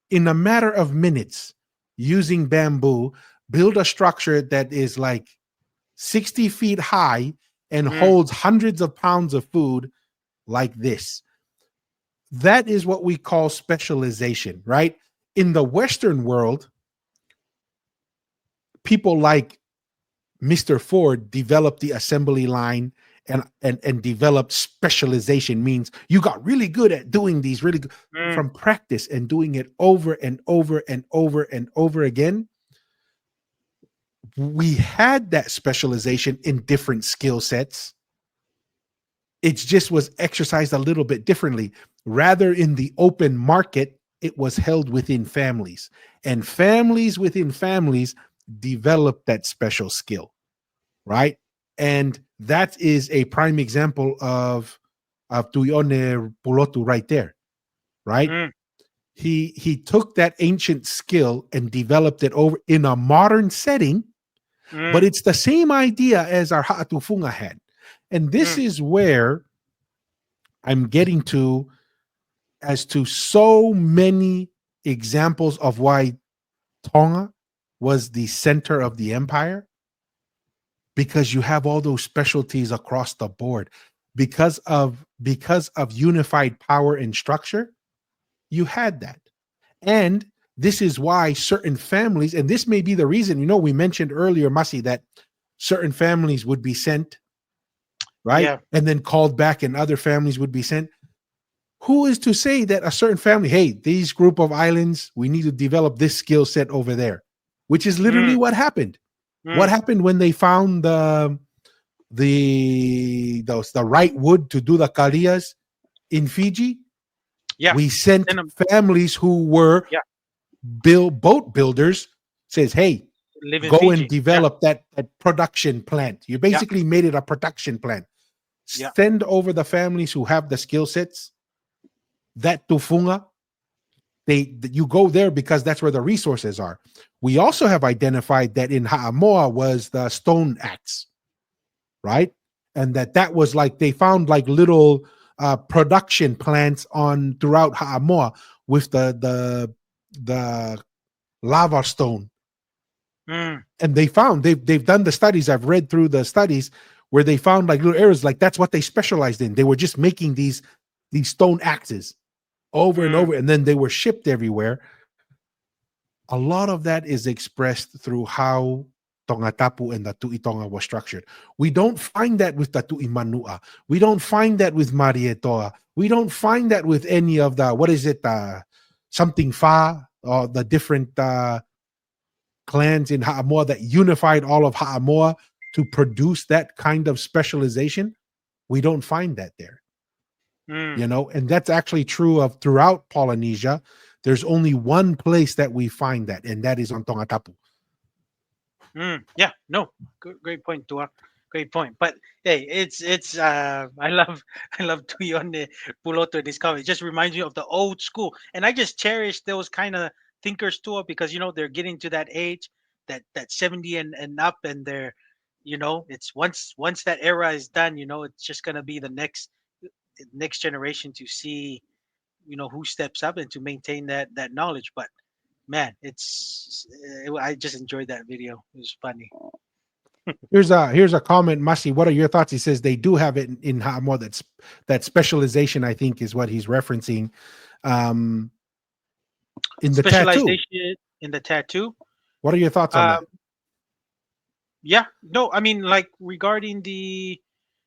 in a matter of minutes, using bamboo, build a structure that is like 60 feet high and Mm, holds hundreds of pounds of food like this. That is what we call specialization, right? In the Western world, people like Mr. Ford developed the assembly line and developed specialization, means you got really good at doing these really good mm, from practice and doing it over and over and over and over again. We had that specialization in different skill sets. It just was exercised a little bit differently. Rather in the open market, it was held within families, and families within families developed that special skill, right? And that is a prime example of Tui'one Pulotu right there, right? mm, He took that ancient skill and developed it over in a modern setting, but mm, it's the same idea as our Ha'atufunga had. And this mm, is where I'm getting to as to so many examples of why Tonga was the center of the empire, because you have all those specialties across the board. Because of unified power and structure, you had that. And this is why certain families, and this may be the reason, we mentioned earlier, Masi, that certain families would be sent, right? yeah. And then called back, and other families would be sent. Who is to say that a certain family, hey, these group of islands, we need to develop this skill set over there, which is literally Mm, what happened. What mm, happened when they found the right wood to do the karias in Fiji? yeah. We sent Then, families who were yeah. boat builders, says, hey, Live in go and Fiji. Yeah. develop that production plant. You Yeah. basically made it a production plant. Yeah. Send over the families who have the skill sets. That tufunga, you go there because that's where the resources are. We also have identified that in Ha'amoa was the stone axe, right? And that was like they found like little production plants on throughout Ha'amoa with the lava stone. Mm, And they've done the studies. I've read through the studies where they found like little areas, like that's what they specialized in. They were just making these stone axes over and mm, over, and then they were shipped everywhere. A lot of that is expressed through how Tongatapu and the Tui Tonga was structured. We don't find that with the Tui Manua. We don't find that with Marietoa. We don't find that with any of the, what is it, something Fa, or the different clans in Ha'amoa that unified all of Ha'amoa to produce that kind of specialization. We don't find that there, mm, and that's actually true of throughout Polynesia. There's only one place that we find that, and that is on Tongatapu. mm. Yeah. No. Great point, Tua. Great point. But hey, it's I love I love Tui'one Pulotu in this comic. It just reminds me of the old school, and I just cherish those kind of thinkers, Tua, because they're getting to that age, that 70 and up, and they're it's once that era is done, it's just gonna be the next generation to see who steps up and to maintain that knowledge. But man, I just enjoyed that video. It was funny. Here's a comment, Masi. What are your thoughts? He says they do have it in Ha'amoa. That specialization, I think, is what he's referencing. Um, in the tattoo. Specialization in the tattoo. What are your thoughts on that? Um, yeah, no, I mean, like, regarding the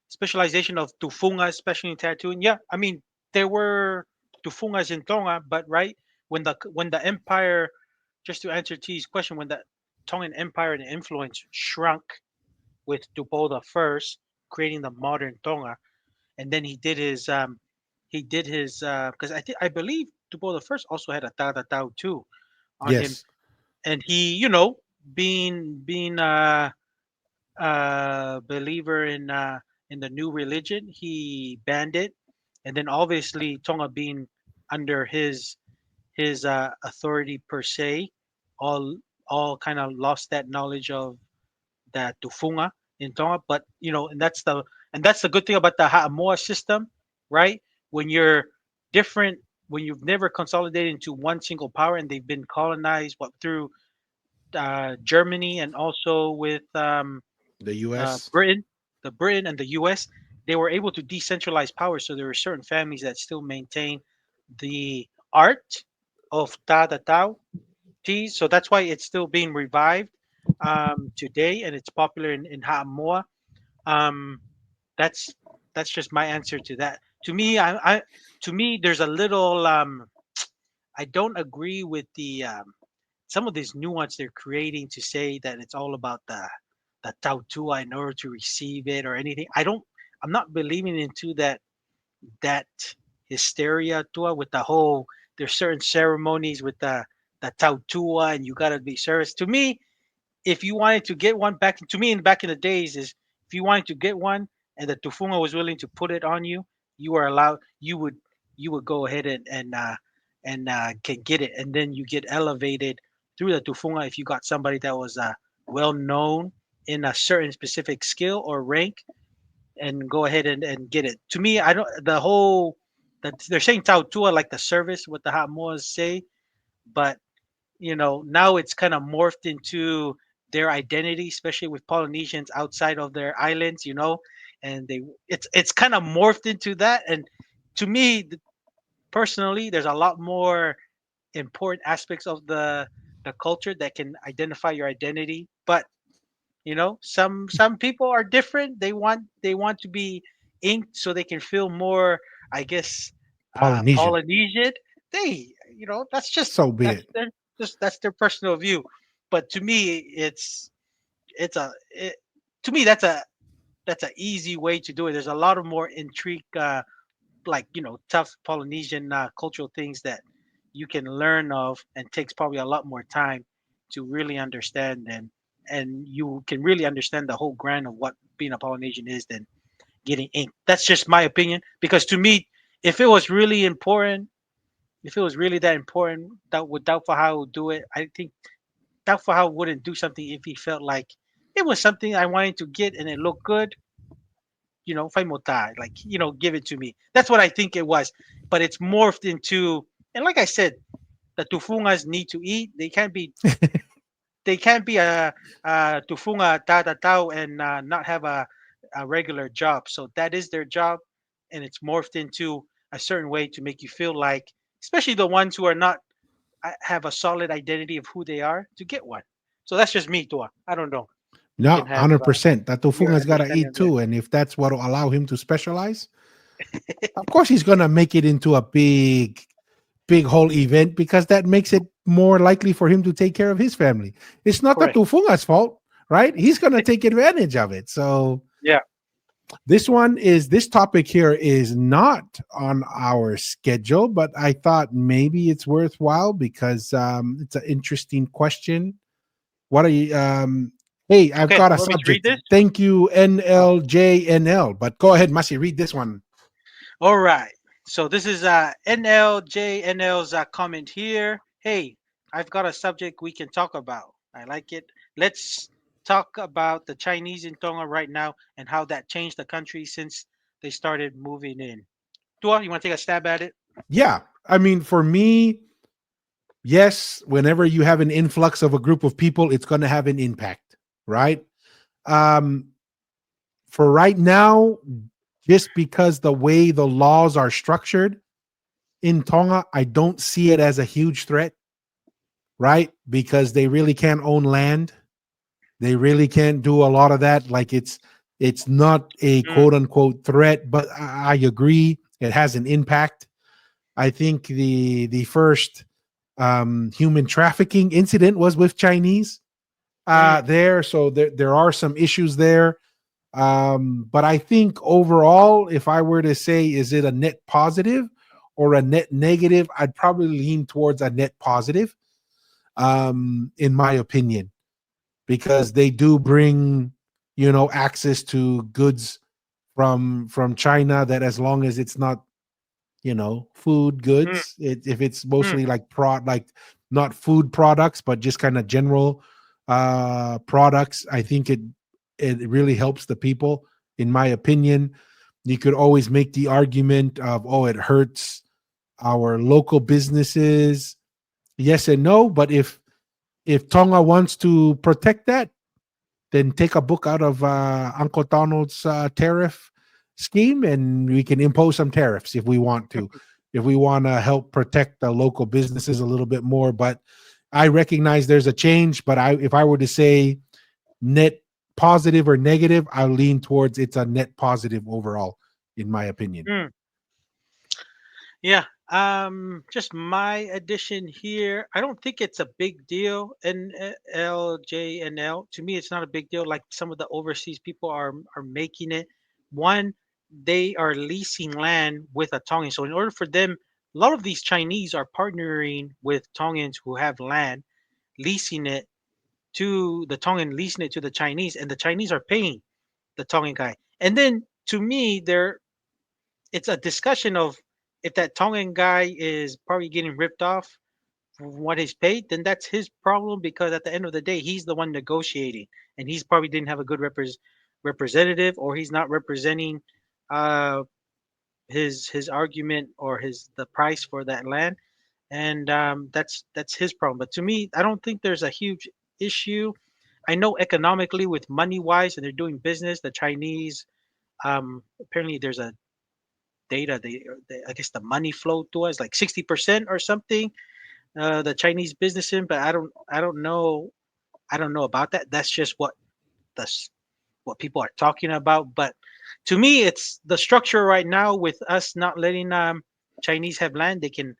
specialization of tufunga, especially in tattooing. Yeah, I mean, there were tufungas in Tonga, but right when the empire, just to answer T's question, when the Tongan Empire and influence shrunk with Tupou the First, creating the modern Tonga, and then he did his because I believe Tupou the First also had a Tatatau too on him, Yes. and he being believer in the new religion, he banned it, and then obviously Tonga being under his authority per se, all all kind of lost that knowledge of that tufunga in Tonga. But and that's the good thing about the Ha'amoa system, right? When you're different, when you've never consolidated into one single power, and they've been colonized through Germany and also with The U.S. Britain, the Britain and the U.S. They were able to decentralize power, so there were certain families that still maintain the art of Tao tea. So that's why it's still being revived today, and it's popular in Ha'amoa. Um, that's that's just my answer to that. To me, there's a little. I don't agree with the some of these nuance they're creating to say that it's all about the tautua in order to receive it or anything. I'm not believing into that hysteria tua with the whole. There's certain ceremonies with the tautua and you gotta be service. To me, if you wanted to get one back in the days is if you wanted to get one and the tufunga was willing to put it on you, you were allowed. You would go ahead and can get it, and then you get elevated through the tufunga if you got somebody that was well known in a certain specific skill or rank, and go ahead and get it. To me, I don't the whole that they're saying tautua like the service what the hot moas say, but now it's kind of morphed into their identity, especially with Polynesians outside of their islands, and it's kind of morphed into that. And to me, personally, there's a lot more important aspects of the culture that can identify your identity. But some people are different. They want to be inked so they can feel more, I guess, Polynesian. Polynesian. That's just So be that's it. that's their personal view. But to me, it's a it, to me that's a easy way to do it. There's a lot of more intrigue, like tough Polynesian cultural things that you can learn of, and takes probably a lot more time to really understand, and you can really understand the whole grind of what being a Polynesian is than getting ink. That's just my opinion. Because to me, if it was really important, if it was really that important, that would Doubtful would do it. I think Doubtful wouldn't do something if he felt like it was something I wanted to get and it looked good. Faimota, like give it to me. That's what I think it was. But it's morphed into, and like I said, the tufungas need to eat. They can't be a tufunga tatatau and not have a regular job. So that is their job, and it's morphed into a certain way to make you feel like, especially the ones who are not have a solid identity of who they are, to get one. So that's just me, Tua. I don't know. You No, can have 100%. That your Tofunga's got to understanding eat of that. too. And if that's what will allow him to specialize, of course he's going to make it into a big whole event because that makes it more likely for him to take care of his family. It's not the Correct. Tufunga's fault, right? He's going to take advantage of it. So Yeah. this topic here is not on our schedule, but I thought maybe it's worthwhile because it's an interesting question. What are you hey, I've Okay. got You a want me to read subject. this? Thank you, Oh, NLJNL. But go ahead, Masi, read this one. all right. So this is NLJNL's comment here. Hey, I've got a subject we can talk about. I like it. Let's talk about the Chinese in Tonga right now and how that changed the country since they started moving in. Tua, you want to take a stab at it? Yeah. I mean, for me, yes, whenever you have an influx of a group of people, it's going to have an impact, right? Um, for right now, just because the way the laws are structured in Tonga, I don't see it as a huge threat, right? Because they really can't own land. They really can't do a lot of that. Like it's not a Mm, quote unquote threat, but I agree it has an impact. I think the first human trafficking incident was with Chinese there. So there are some issues there. But I think overall, if I were to say, is it a net positive or a net negative, I'd probably lean towards a net positive, in my opinion, because they do bring, access to goods from China, that as long as it's not, food goods, if it's mostly like not food products, but just kind of general products, I think it really helps the people, in my opinion. You could always make the argument of, it hurts our local businesses. Yes and no, but if Tonga wants to protect that, then take a book out of Uncle Donald's tariff scheme, and we can impose some tariffs if we want to, if we want to help protect the local businesses a little bit more. But I recognize there's a change, but if I were to say net positive or negative, I'll lean towards it's a net positive overall, in my opinion. Yeah. Just my addition here. I don't think it's a big deal. And LJNL, to me, it's not a big deal. Like some of the overseas people are making it. One, they are leasing land with a Tongan. So in order for them, a lot of these Chinese are partnering with Tongans who have land, leasing it to the Tongan, leasing it to the Chinese, and the Chinese are paying the Tongan guy. And then to me, it's a discussion of, if that Tongan guy is probably getting ripped off for what he's paid, then that's his problem, because at the end of the day, he's the one negotiating, and he's probably didn't have a good representative, or he's not representing uh, his argument or the price for that land, and that's his problem. But to me, I don't think there's a huge issue. I know economically, with money wise, and they're doing business, the Chinese, apparently there's a data, I guess the money flow to us like 60% or something, the Chinese businessmen, but I don't know about that. That's just what people are talking about. But to me, it's the structure right now, with us not letting Chinese have land. They can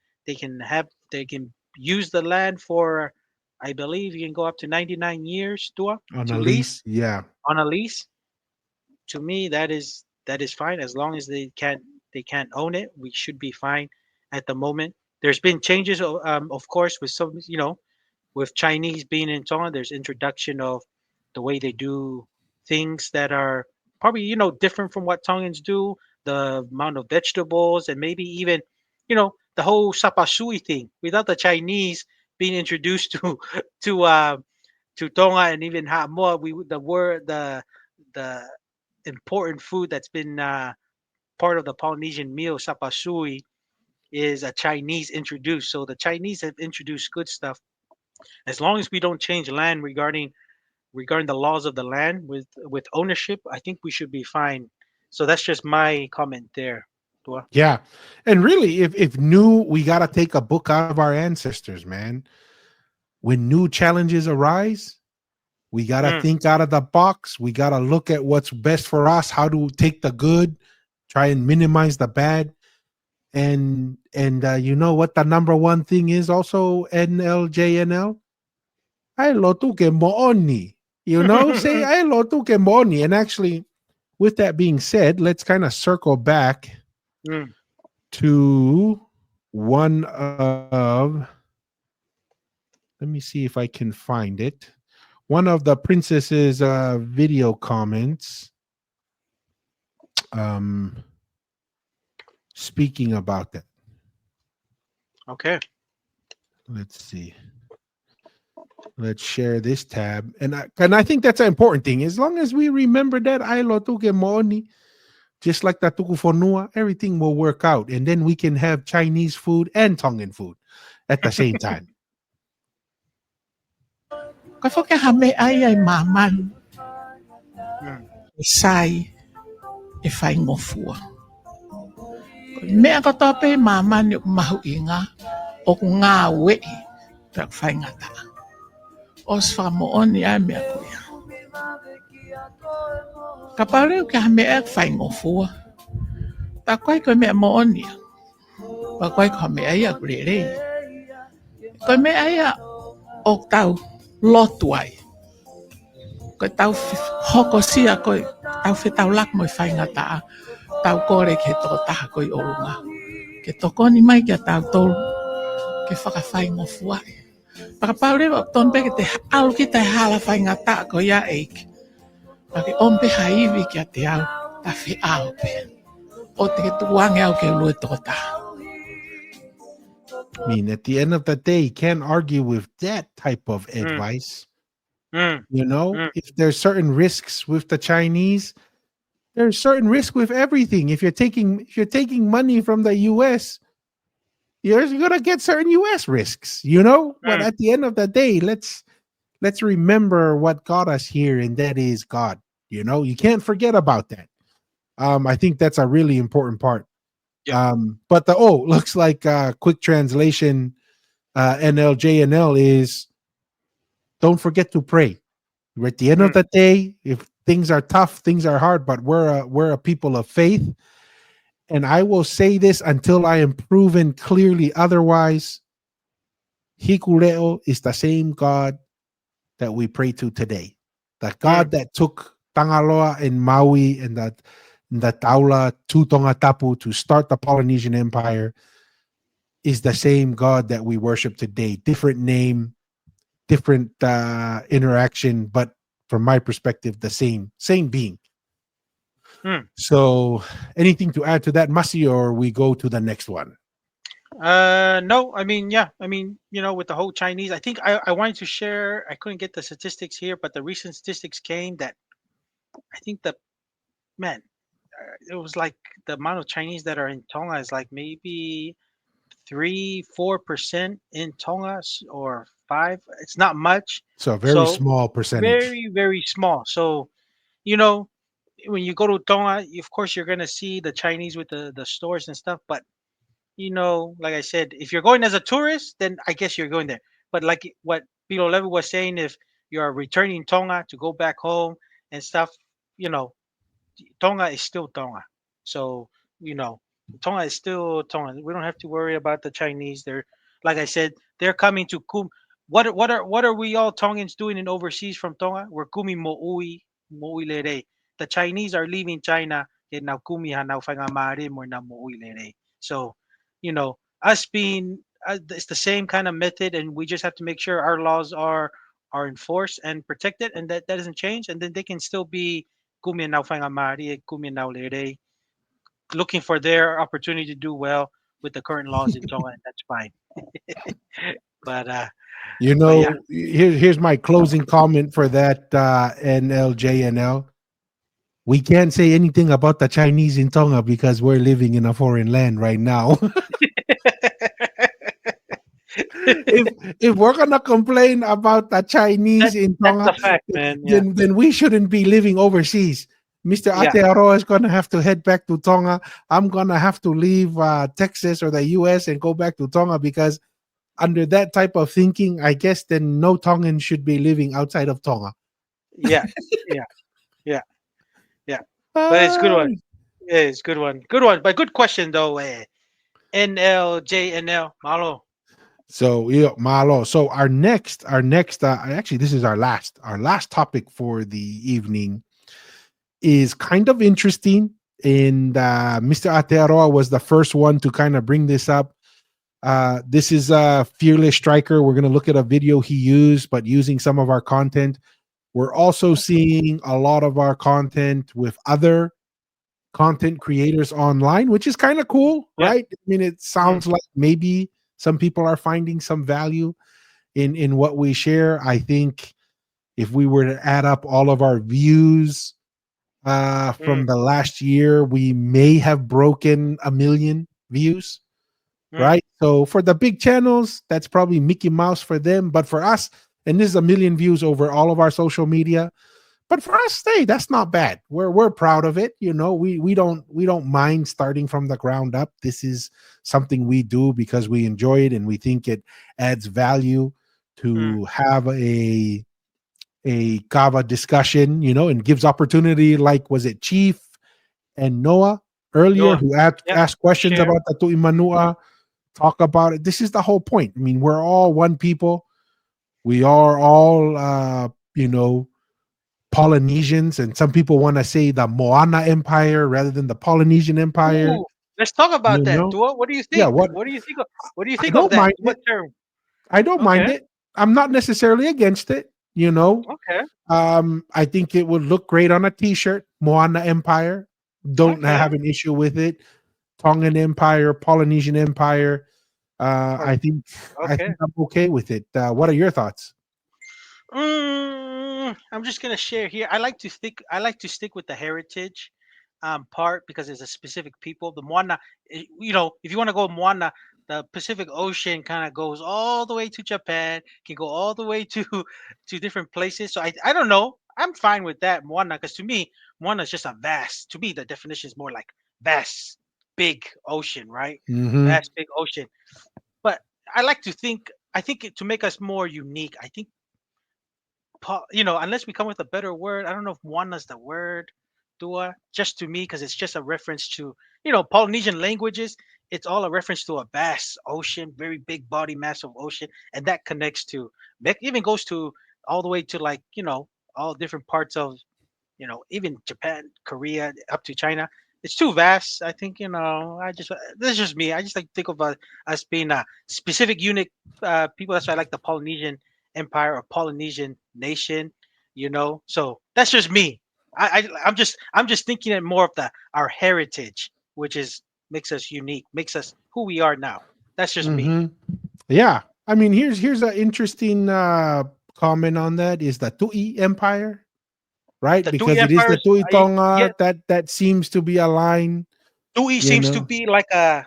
use the land for, I believe you can go up to 99 years to On a lease, lease, yeah. on a lease. To me, that is fine, as long as they can't own it. We should be fine at the moment. There's been changes, of course, with some, with Chinese being in Tonga. There's introduction of the way they do things that are probably, different from what Tongans do. The amount of vegetables, and maybe even, the whole sapasui thing, without the Chinese being introduced to to uh, to Tonga, and even Hamoa, the important food that's been part of the Polynesian meal, sapasui, is a Chinese introduced. So the Chinese have introduced good stuff. As long as we don't change land regarding the laws of the land with ownership, I think we should be fine. So that's just my comment there. Tua. Yeah. And really, if new, we got to take a book out of our ancestors, man. When new challenges arise, we got to think out of the box. We got to look at what's best for us, how to take the good, try and minimize the bad. And you know what the number one thing is also, NLJNL? Ai lo tu ke mo'oni. Say ai lo tu ke mo'oni. And actually, with that being said, let's kind of circle back to one of, let me see if I can find it. One of the princess's video comments, speaking about that. Okay. Let's see. Let's share this tab. And I think that's an important thing. As long as we remember that, ai lo tu ke mo'oni, just like the tukufonua, everything will work out. And then we can have Chinese food and Tongan food at the same time. Ko foke hame ai maman. Sai e fai ngofua. Mea ko tope maman yo mahu inga o ngā we tak fai ngata. Os fa mo oni ai mea kuia. Kapare o ke hame e fai ngofua. Ta koe ko mea mo oni. Pa koe ko hame ai a kurere. Koe me aia o tau lotu ai. Koe tau hoko sia koe tau whetau lak mo whainga taa. Tau kore ke toko taha koe orunga. Ke tokoni mai kia tau tolu. Ke whakawhainga fuai. Whakapaure o ton peke te alu ki te hala whainga taa ko ia eik. Pake ompe haiwi kia te au. Ta whi au pe. O te ke tuange au ke ulue toko taha. I mean, at the end of the day, you can't argue with that type of advice. You know, if there's certain risks with the Chinese, there's certain risk with everything. If you're taking money from the US, you're gonna get certain US risks, you know? But at the end of the day, let's remember what got us here, and that is God. You know, you can't forget about that. I think that's a really important part. Yeah. But looks like quick translation NLJNL is don't forget to pray. At the end of the day, if things are tough, things are hard, but we're a people of faith. And I will say this until I am proven clearly otherwise. Hikuleo is the same God that we pray to today. The God that took Tangaloa and Maui and the Taula to Tongatapu to start the Polynesian Empire is the same God that we worship today. Different name, different interaction, but from my perspective, the same being. So anything to add to that, Masi, or we go to the next one? No, I mean, yeah, I mean, with the whole Chinese, I think I wanted to share. I couldn't get the statistics here, but the recent statistics came that I think it was like the amount of Chinese that are in Tonga is like maybe 3-4% in Tonga or 5. It's not much. So a very small percentage. Very, very small. So, when you go to Tonga, of course you're gonna see the Chinese with the stores and stuff. But like I said, if you're going as a tourist, then I guess you're going there. But like what Pilo Levi was saying, if you're returning Tonga to go back home and stuff, Tonga is still Tonga. So, Tonga is still Tonga. We don't have to worry about the Chinese. They're, like I said, they're coming to Kum. What are we all Tongans doing in overseas from Tonga? We're kumi mo'ui lere. The Chinese are leaving China. Now kumi hanau whainga maare mo na mo'ui lere. So, us being it's the same kind of method, and we just have to make sure our laws are enforced and protected, and that doesn't change, and then they can still be kumi now whainga maare, kumi now lere, looking for their opportunity to do well with the current laws in Tonga, and that's fine. But yeah. Here's my closing comment for that NLJNL. We can't say anything about the Chinese in Tonga because we're living in a foreign land right now. if we're gonna complain about the Chinese in Tonga, that's a fact, man. Yeah. then we shouldn't be living overseas. Mr. Yeah. Aotearoa is gonna have to head back to Tonga. I'm gonna have to leave Texas or the US and go back to Tonga because under that type of thinking, I guess then no Tongan should be living outside of Tonga. Yeah. But it's a good one. Yeah, it's a good one. Good one. But good question though. NLJNL Malo. So Malo. So our next actually this is our last topic for the evening is kind of interesting. And Mr. Aotearoa was the first one to kind of bring this up. This is a Fearless Striker. We're going to look at a video he used, but using some of our content. We're also seeing a lot of our content with other content creators online, which is kind of cool, right? I mean, it sounds like maybe some people are finding some value in what we share. I think if we were to add up all of our views from the last year, we may have broken 1 million views. Right. So for the big channels, that's probably Mickey Mouse for them. But for us, and this is 1 million views over all of our social media. But for us, hey, that's not bad. We're proud of it. We don't mind starting from the ground up. This is something we do because we enjoy it and we think it adds value to have a kava discussion, and gives opportunity, like was it Chief and Noah earlier who asked questions about the Tui Manua talk about it. This is the whole point. I mean, we're all one people. We are all, Polynesians, and some people want to say the Moana Empire rather than the Polynesian Empire. Ooh, let's talk about You that. know, Tua, what do you yeah. think? What do you think? What do you I think of don't that? mind What it. term? I don't mind Okay, it. I'm not necessarily against it. okay, I think it would look great on a T-shirt. Moana Empire. Don't okay, have an issue with it. Tongan Empire, Polynesian Empire. or I think okay. I'm okay with it. What are your thoughts? I'm just gonna share here. I like to stick with the heritage part because it's a specific people. The Moana, if you want to go Moana, the Pacific Ocean kind of goes all the way to Japan, can go all the way to to different places. So I don't know. I'm fine with that Moana because to me, Moana is just a vast. To me, the definition is more like vast, big ocean, right? Mm-hmm. Vast, big ocean. But I like to think. I think to make us more unique. I think unless we come with a better word, I don't know if Moana's the word, Dua, just to me, because it's just a reference to, Polynesian languages. It's all a reference to a vast ocean, very big body, massive ocean. And that connects to, even goes to all the way to like, all different parts of, even Japan, Korea, up to China. It's too vast. I think, this is just me. I just like to think of us being a specific unit people. That's why I like the Polynesian Empire or Polynesian nation, So that's just me. I'm just thinking it more of our heritage, which is makes us unique, makes us who we are now. That's just me. Mm-hmm. Yeah. I mean, here's an interesting comment on that is the Tui Empire, right? The Tui Because it is the empires, Tui yeah, Tonga that seems to be a line, Tui you seems to know. be like a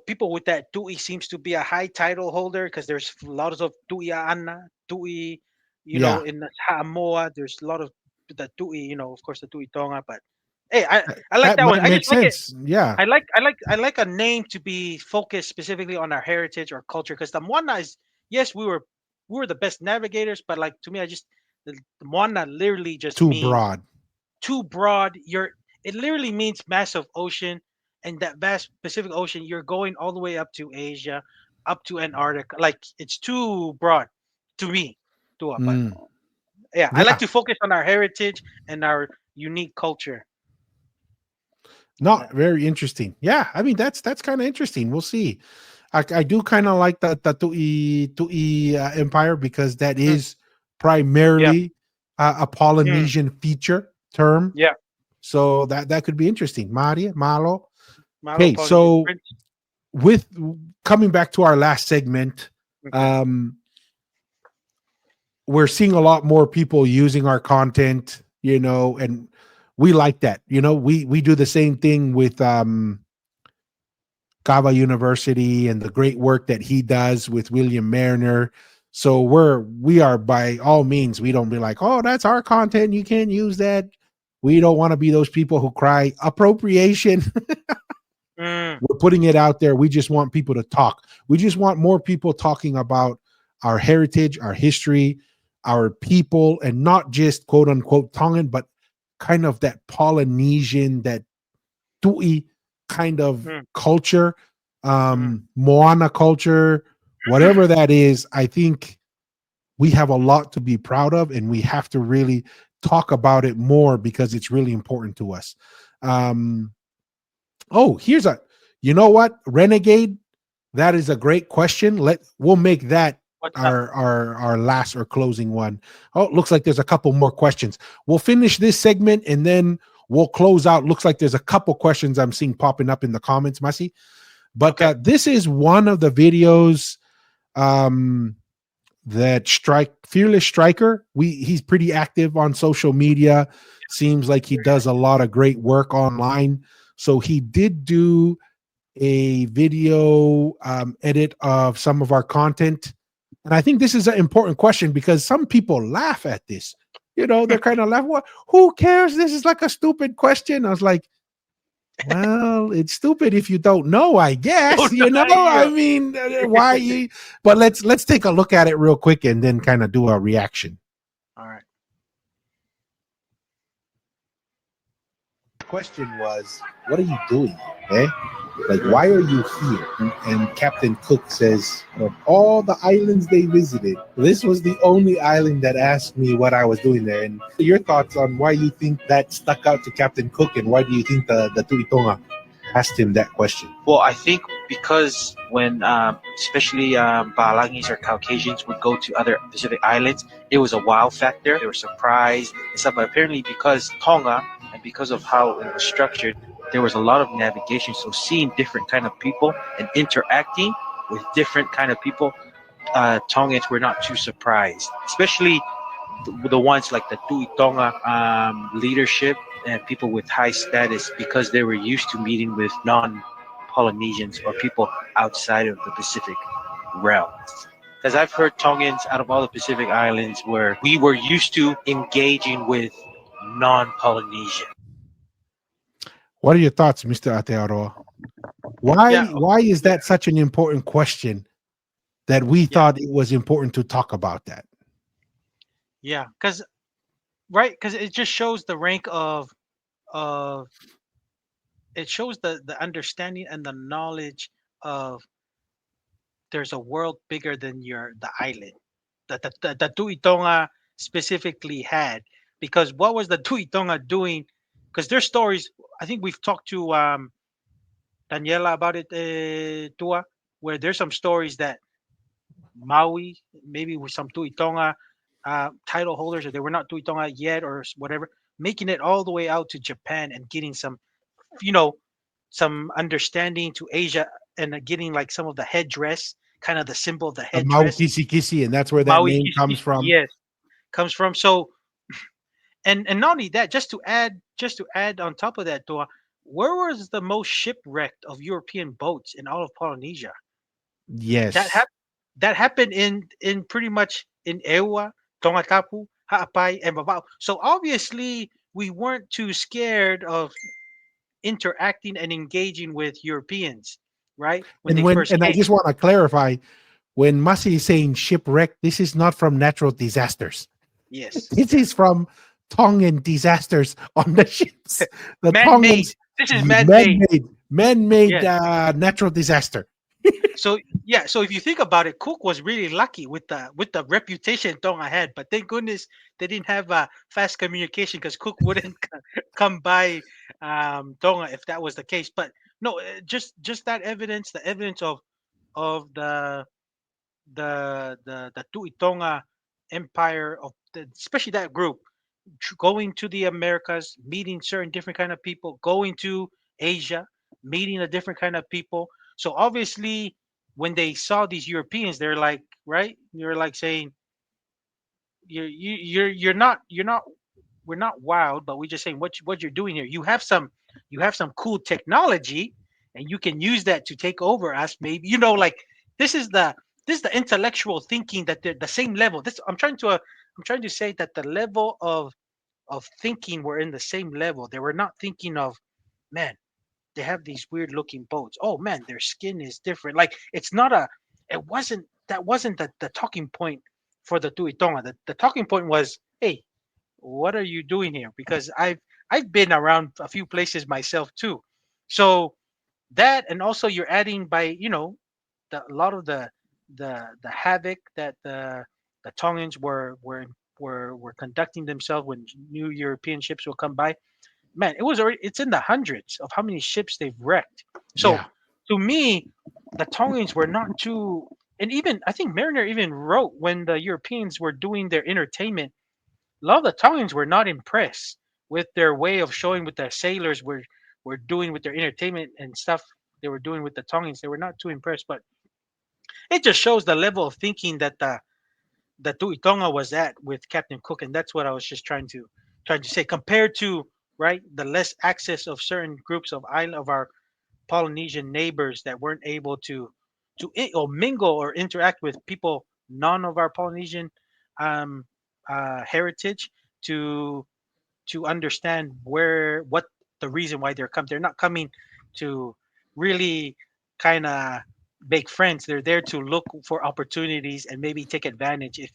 people with that Tui seems to be a high title holder because there's lots of Tui'ana, Tui, Yeah. in the Samoa. There's a lot of the Tui, of course the Tui Tonga. But hey, I like That that one. might I make just like it. sense. Yeah. I like a name to be focused specifically on our heritage or culture because the Moana is yes we were the best navigators, but like to me the Moana literally just Too means broad. too broad. It literally means massive ocean, and that vast Pacific Ocean, you're going all the way up to Asia, up to Antarctica. Like it's too broad to me. But Mm. yeah, I like Yeah. to focus on our heritage and our unique culture. Not Yeah. very interesting. Yeah. I mean, that's kind of interesting. We'll see. I do kind of like the Tui Empire because that Mm, is yeah. primarily a Mm, Polynesian feature term. yeah. So that could be interesting. Maria, Malo. Malo Okay, Polynesian so Prince. with coming back to our last segment, Okay. um, we're seeing a lot more people using our content, and we like that. We do the same thing with Kava University and the great work that he does with William Mariner. So we are by all means, we don't be like, oh, that's our content. You can't use that. We don't want to be those people who cry appropriation. Mm, We're putting it out there. We just want people to talk. We just want more people talking about our heritage, our history, our people, and not just quote unquote Tongan, but kind of that Polynesian, that Tui kind of mm, culture, mm. Moana culture, whatever that is. I think we have a lot to be proud of, and we have to really talk about it more because it's really important to us. Um, oh, you know what, Renegade? That is a great question. We'll make that What's up? our last or closing one. Oh, it looks like there's a couple more questions. We'll finish this segment and then we'll close out. Looks like there's a couple questions I'm seeing popping up in the comments, Masi. But Okay. this is one of the videos that Fearless Striker. He's pretty active on social media. Seems like he does a lot of great work online. So he did do a video edit of some of our content. And I think this is an important question because some people laugh at this. They're kind of laughing. What? Who cares? This is like a stupid question. I was like, well, it's stupid if you don't know, I guess. Don't know. I mean, why you? But let's take a look at it real quick and then kind of do a reaction. All right. Question was, what are you doing? Eh? Like, why are you here? And Captain Cook says, of all the islands they visited, this was the only island that asked me what I was doing there. And your thoughts on why you think that stuck out to Captain Cook, and why do you think the Tui Tonga asked him that question? Well, I think because when, especially Balangis or Caucasians would go to other Pacific islands, it was a wow factor. They were surprised and stuff. But apparently, because Tonga and because of how it was structured, there was a lot of navigation. So seeing different kind of people and interacting with different kind of people, Tongans were not too surprised, especially the ones like the Tui Tonga leadership and people with high status, because they were used to meeting with non-Polynesians or people outside of the Pacific realm. Because I've heard Tongans out of all the Pacific islands where we were used to engaging with non-Polynesian. What are your thoughts, Mr. Atearoa? Why is that such an important question that we thought it was important to talk about that? Yeah, because it just shows the rank of it shows the understanding and the knowledge of there's a world bigger than the island that the Tui Tonga specifically had. Because what was the Tui Tonga doing? Because their stories, I think we've talked to Daniela about it, Tua, where there's some stories that Maui, maybe with some Tui Tonga title holders, or they were not Tui Tonga yet, or whatever, making it all the way out to Japan and getting some, you know, some understanding to Asia, and getting like some of the headdress, kind of the symbol of the The Mau headdress. Kisi Kisi, and that's where that Maui name Kisi comes Kisi, from. yes, comes from. So, and not only that, just to add on top of that, Tua, where was the most shipwrecked of European boats in all of Polynesia? That Yes. happened. That happened in pretty much in Ewa, Tongatapu, Ha'apai, and Babao. So obviously we weren't too scared of interacting and engaging with Europeans, right? When they first And I came. just want to clarify, when Masi is saying shipwreck, this is not from natural disasters. Yes. This is from Tongan disasters on the ships. The Man-made. Tongans, This is man-made. man-made Yes. natural disaster. So yeah, so if you think about it, Cook was really lucky with the reputation Tonga had. But thank goodness they didn't have fast communication, because Cook wouldn't come by Tonga if that was the case. But no, just that evidence, the evidence of the Tui Tonga empire, of especially that group going to the Americas, meeting certain different kind of people, going to Asia, meeting a different kind of people. So obviously, when they saw these Europeans, they're like, right? You're like saying, you're not we're not wild, but we're just saying what you're doing here. You have some cool technology, and you can use that to take over us. Maybe, like, this is the intellectual thinking, that they're the same level. This I'm trying to say that the level of thinking were in the same level. They were not thinking of, man, they have these weird looking boats. Oh man, their skin is different. Like, that wasn't the talking point for the Tui Tonga. The talking point was, hey, what are you doing here? Because I've been around a few places myself too. So that, and also you're adding by, a lot of the havoc that the Tongans were conducting themselves when new European ships will come by. Man, it's in the hundreds of how many ships they've wrecked. So Yeah. to me, the Tongans were not too, and even I think Mariner even wrote, when the Europeans were doing their entertainment, a lot of the Tongans were not impressed with their way of showing what the sailors were doing with their entertainment and stuff they were doing with the Tongans. They were not too impressed, but it just shows the level of thinking that the Tui Tonga was at with Captain Cook, and that's what I was just trying to say. Compared to, right, the less access of certain groups of our Polynesian neighbors that weren't able or mingle or interact with people none of our Polynesian um, heritage, to understand what the reason why they're not coming to really kind of make friends. They're there to look for opportunities and maybe take advantage if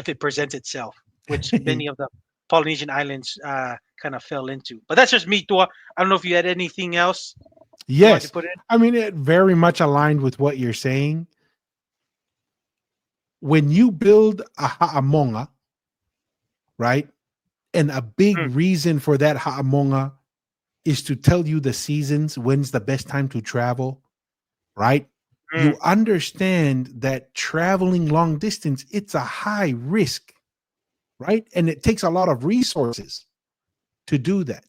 it presents itself, which many of the Polynesian islands kind of fell into. But that's just me, Tua. I don't know if you had anything else. You want to Yes. put it? I mean, it very much aligned with what you're saying. When you build a ha'amonga, right? And a big Mm. reason for that ha'amonga is to tell you the seasons, when's the best time to travel, right? You understand that traveling long distance, it's a high risk, right? And it takes a lot of resources to do that.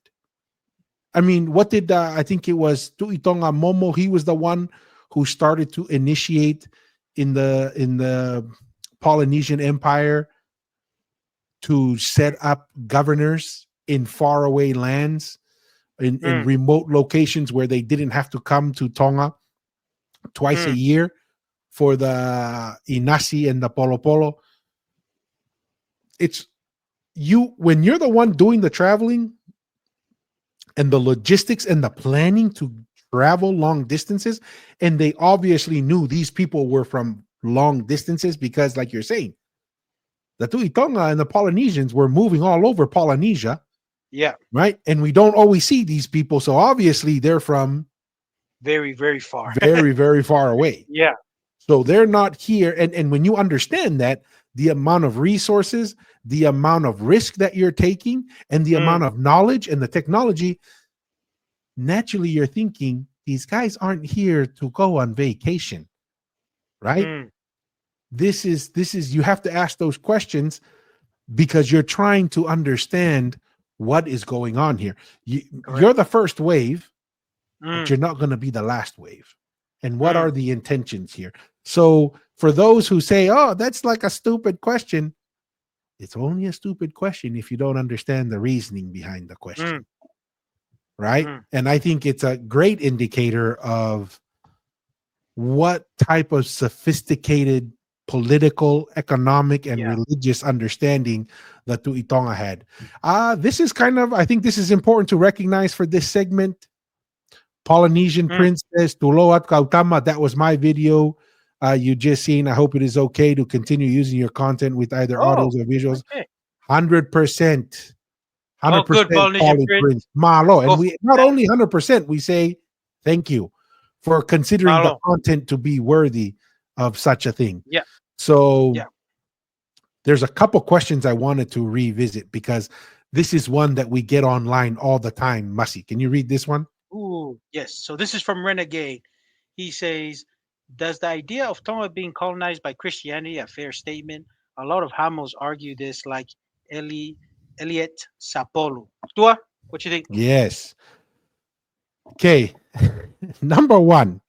I mean, what did I think it was Tui Tonga Momo? He was the one who started to initiate in the Polynesian Empire to set up governors in faraway lands, in remote locations where they didn't have to come to Tonga twice a year for the Inasi and the Polo Polo. It's you when you're the one doing the traveling and the logistics and the planning to travel long distances, and they obviously knew these people were from long distances because, like you're saying, the Tui Tonga and the Polynesians were moving all over Polynesia. Yeah. Right. And we don't always see these people. So obviously they're from very, very far. very, very far away. Yeah. So they're not here. And when you understand that, the amount of resources, the amount of risk that you're taking, and the amount of knowledge and the technology, naturally you're thinking, these guys aren't here to go on vacation. Right? This is you have to ask those questions because you're trying to understand what is going on here. You're the first wave, but you're not going to be the last wave. And what are the intentions here? So for those who say, oh, that's like a stupid question, it's only a stupid question if you don't understand the reasoning behind the question. Right? And I think it's a great indicator of what type of sophisticated political, economic, and religious understanding that Tui Tonga had. This is kind of, I think this is important to recognize for this segment. Polynesian Princess, Tuloat Kautama, that was my video you just seen. I hope it is okay to continue using your content with either audios or visuals. 100%. 100% good, Polynesian Prince. Malo. And we not only 100%, we say thank you for considering the content to be worthy of such a thing. Yeah. So there's a couple questions I wanted to revisit because this is one that we get online all the time. Masi, can you read this one? Ooh, yes. So this is from Renegade. He says, does the idea of Tonga being colonized by Christianity a fair statement? A lot of Hamos argue this, like Elliot Sapolu. Tua, what you think? Yes. Okay. Number one,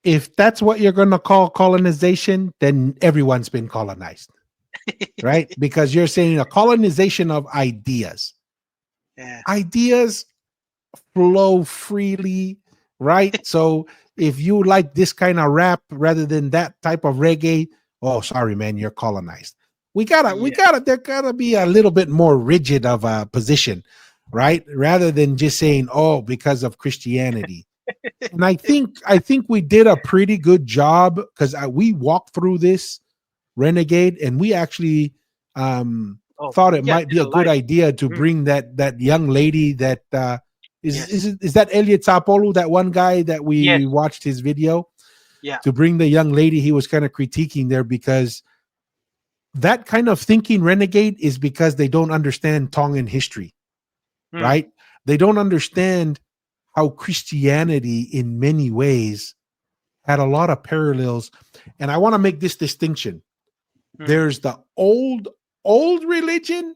if that's what you're going to call colonization, then everyone's been colonized, right? Because you're saying a colonization of ideas. Ideas flow freely, right? So if you like this kind of rap rather than that type of reggae, oh, sorry, man, you're colonized. There gotta be a little bit more rigid of a position, right? Rather than just saying, oh, because of Christianity. And I think we did a pretty good job because we walked through this Renegade and we actually thought it might be a good idea to bring that young lady that is that Elliot Sapolu, that one guy that we watched his video? Yeah. To bring the young lady he was kind of critiquing there because that kind of thinking Renegade is because they don't understand Tongan history, right? They don't understand how Christianity in many ways had a lot of parallels. And I want to make this distinction. There's the old religion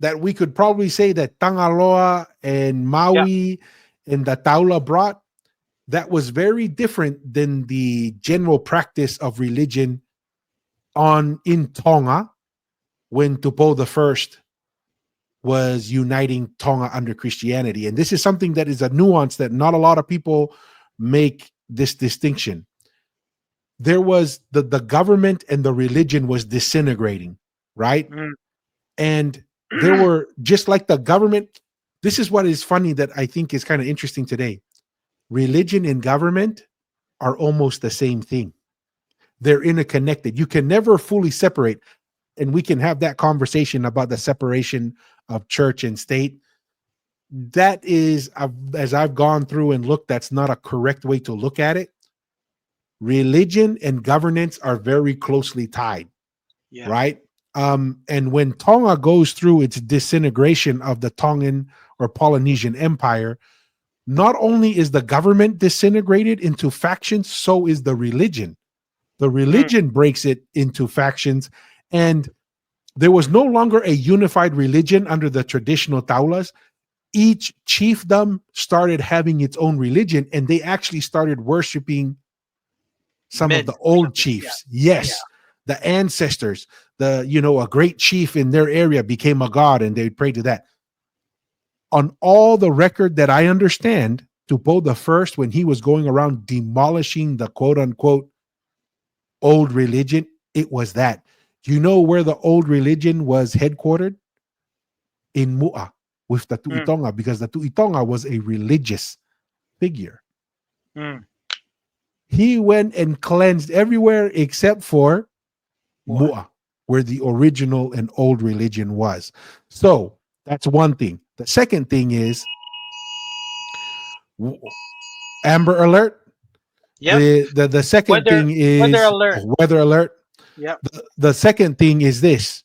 that we could probably say that Tangaloa and Maui and the Taula brought. That was very different than the general practice of religion in Tonga when Tupou the First was uniting Tonga under Christianity. And this is something that is a nuance that not a lot of people make this distinction. There was the government and the religion was disintegrating, right? And there were, just like the government, this is what is funny that I think is kind of interesting today. Religion and government are almost the same thing. They're interconnected. You can never fully separate. And we can have that conversation about the separation of church and state. that is, as I've gone through and looked, that's not a correct way to look at it. Religion and governance are very closely tied, Yeah. right? And when Tonga goes through its disintegration of the Tongan or Polynesian Empire, not only is the government disintegrated into factions, so is the religion. The Mm. religion breaks it into factions, and there was no longer a unified religion under the traditional taulas. Each chiefdom started having its own religion, and they actually started worshiping some of Myth the or old something. Yeah. chiefs. Yes, the ancestors, a great chief in their area became a god, and they pray to that. On all the record that I understand, Tupou the first, when he was going around demolishing the quote unquote old religion, it was that. Do you know where the old religion was headquartered? In Mu'a with the Tui Mm. Tonga, because the Tui Tonga was a religious figure. Mm. He went and cleansed everywhere except for What? Mu'a, where the original and old religion was. So that's one thing. The second thing is Amber Alert. Yep. The second Weather thing weather is alert. weather alert. Yep. The second thing is this: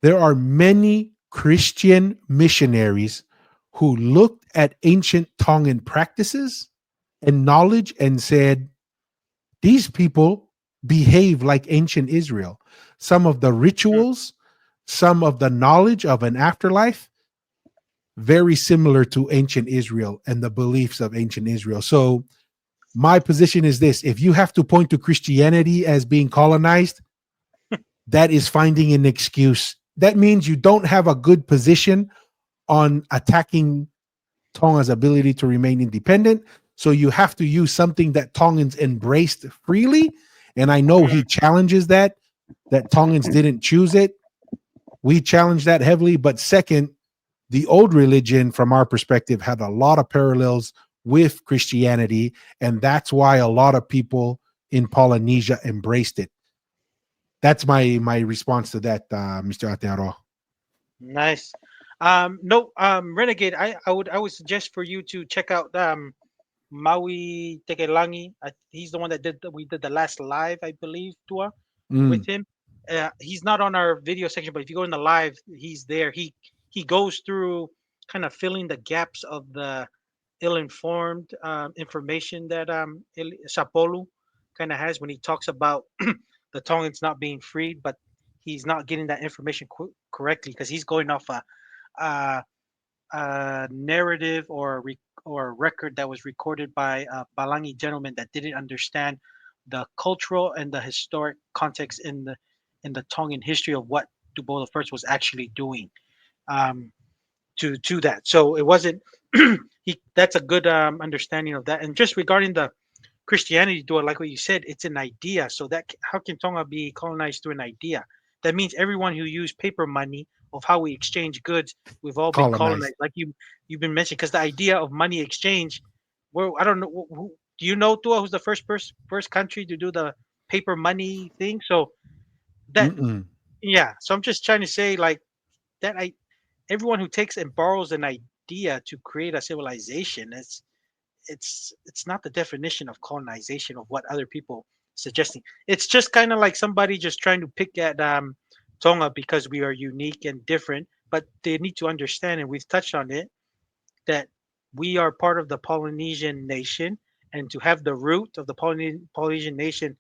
there are many Christian missionaries who looked at ancient Tongan practices and knowledge and said, these people behave like ancient Israel. Some of the Mm. rituals, some of the knowledge of an afterlife, very similar to ancient Israel and the beliefs of ancient Israel. So, my position is this: if you have to point to Christianity as being colonized, that is finding an excuse. That means you don't have a good position on attacking Tonga's ability to remain independent. So you have to use something that Tongans embraced freely. And I know he Mm. challenges that Tongans didn't choose it. We challenge that heavily. But second, the old religion, from our perspective, had a lot of parallels with Christianity. And that's why a lot of people in Polynesia embraced it. That's my response to that, Mr. Atearo. Nice. No, Renegade, I would suggest for you to check out Maui Tekelangi. He's the one that we did the last live, I believe, Tua, with Mm, him. He's not on our video section, but if you go in the live, he's there. He goes through kind of filling the gaps of the ill-informed information that Sapolu kind of has when he talks about the Tongans not being freed, but he's not getting that information correctly because he's going off a, a narrative or a record that was recorded by a Balangi gentleman that didn't understand the cultural and the historic context in the Tongan history of what Tupou the First was actually doing. Um, to that. So it wasn't he. That's a good understanding of that. And just regarding the Christianity, do it like what you said. It's an idea. So that how can Tonga be colonized through an idea? That means everyone who used paper money of how we exchange goods, we've all been colonized. colonized. Like you've been mentioning, because the idea of money exchange. Well, I don't know. Do you know Tua, who's the first country to do the paper money thing? So that Mm-mm. yeah. So I'm just trying to say like that. Everyone who takes and borrows an idea to create a civilization, it's not the definition of colonization of what other people suggesting. It's just kind of like somebody just trying to pick at Tonga because we are unique and different, but they need to understand, and we've touched on it, that we are part of the Polynesian nation, and to have the root of the Polynesian nation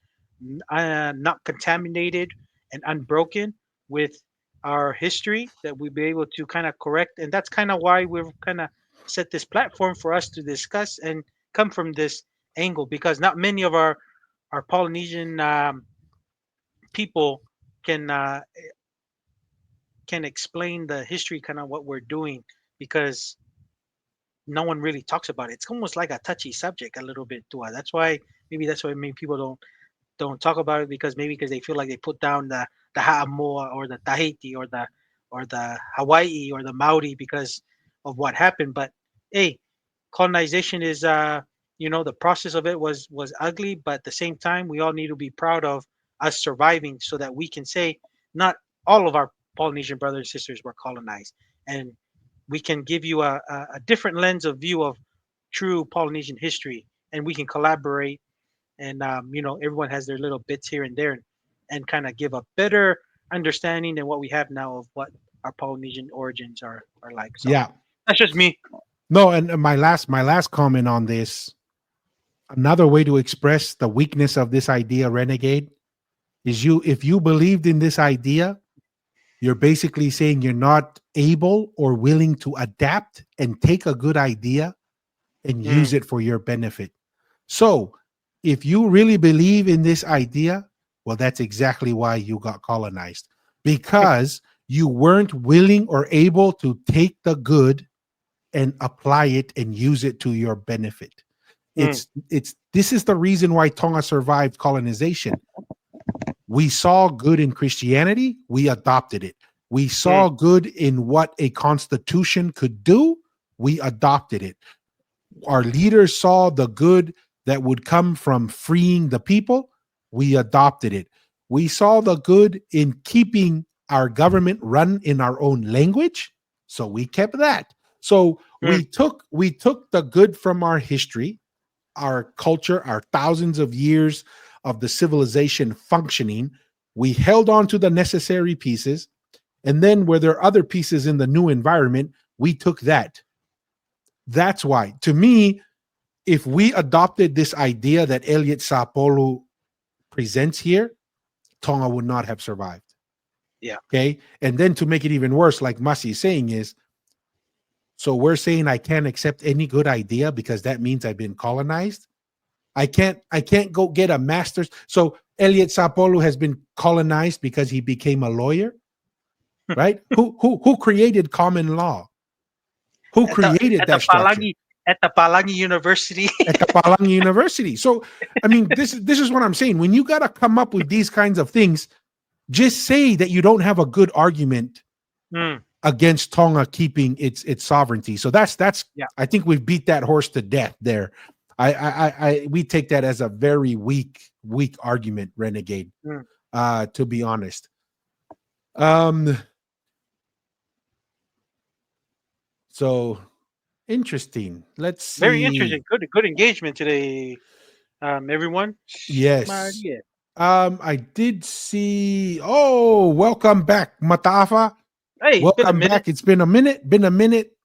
not contaminated and unbroken with our history, that we be able to kind of correct. And that's kind of why we've kind of set this platform for us to discuss and come from this angle, because not many of our Polynesian people can can explain the history, kind of what we're doing, because no one really talks about it. It's almost like a touchy subject a little bit to us. That's why many people don't talk about it, because maybe because they feel like they put down the Ha'amoa or the Tahiti or the Hawaii or the Maori because of what happened. But hey, colonization is the process of it was ugly, but at the same time we all need to be proud of us surviving so that we can say not all of our Polynesian brothers and sisters were colonized. And we can give you a different lens of view of true Polynesian history, and we can collaborate. And everyone has their little bits here and there, and kind of give a better understanding than what we have now of what our Polynesian origins are like. So Yeah. that's just me. No, and my last comment on this, another way to express the weakness of this idea, renegade, is if you believed in this idea, you're basically saying you're not able or willing to adapt and take a good idea and use it for your benefit. So if you really believe in this idea, well, that's exactly why you got colonized, because you weren't willing or able to take the good and apply it and use it to your benefit. This is the reason why Tonga survived colonization. We saw good in Christianity, we adopted it. We saw good in what a constitution could do, we adopted it. Our leaders saw the good that would come from freeing the people, we adopted it. We saw the good in keeping our government run in our own language, so we kept that. So we took the good from our history, our culture, our thousands of years of the civilization functioning. We held on to the necessary pieces, and then where there are other pieces in the new environment, we took that. That's why, to me, if we adopted this idea that Elliot Sapolu presents here, Tonga would not have survived. Yeah. Okay. And then to make it even worse, like Masi is saying, is so we're saying I can't accept any good idea because that means I've been colonized. I can't go get a master's. So Elliot Sapolu has been colonized because he became a lawyer, right? Who created common law? Who created that structure? At the Palangi University. At the Palangi University. So, I mean, this is what I'm saying. When you got to come up with these kinds of things, just say that you don't have a good argument against Tonga keeping its sovereignty. So that's I think we've beat that horse to death there. We take that as a very weak argument, renegade. To be honest. So interesting. Let's see. Very interesting. Good engagement today, everyone. Yes. Maria. I did see. Oh, welcome back, Matafa. Hey, welcome back. It's been a minute.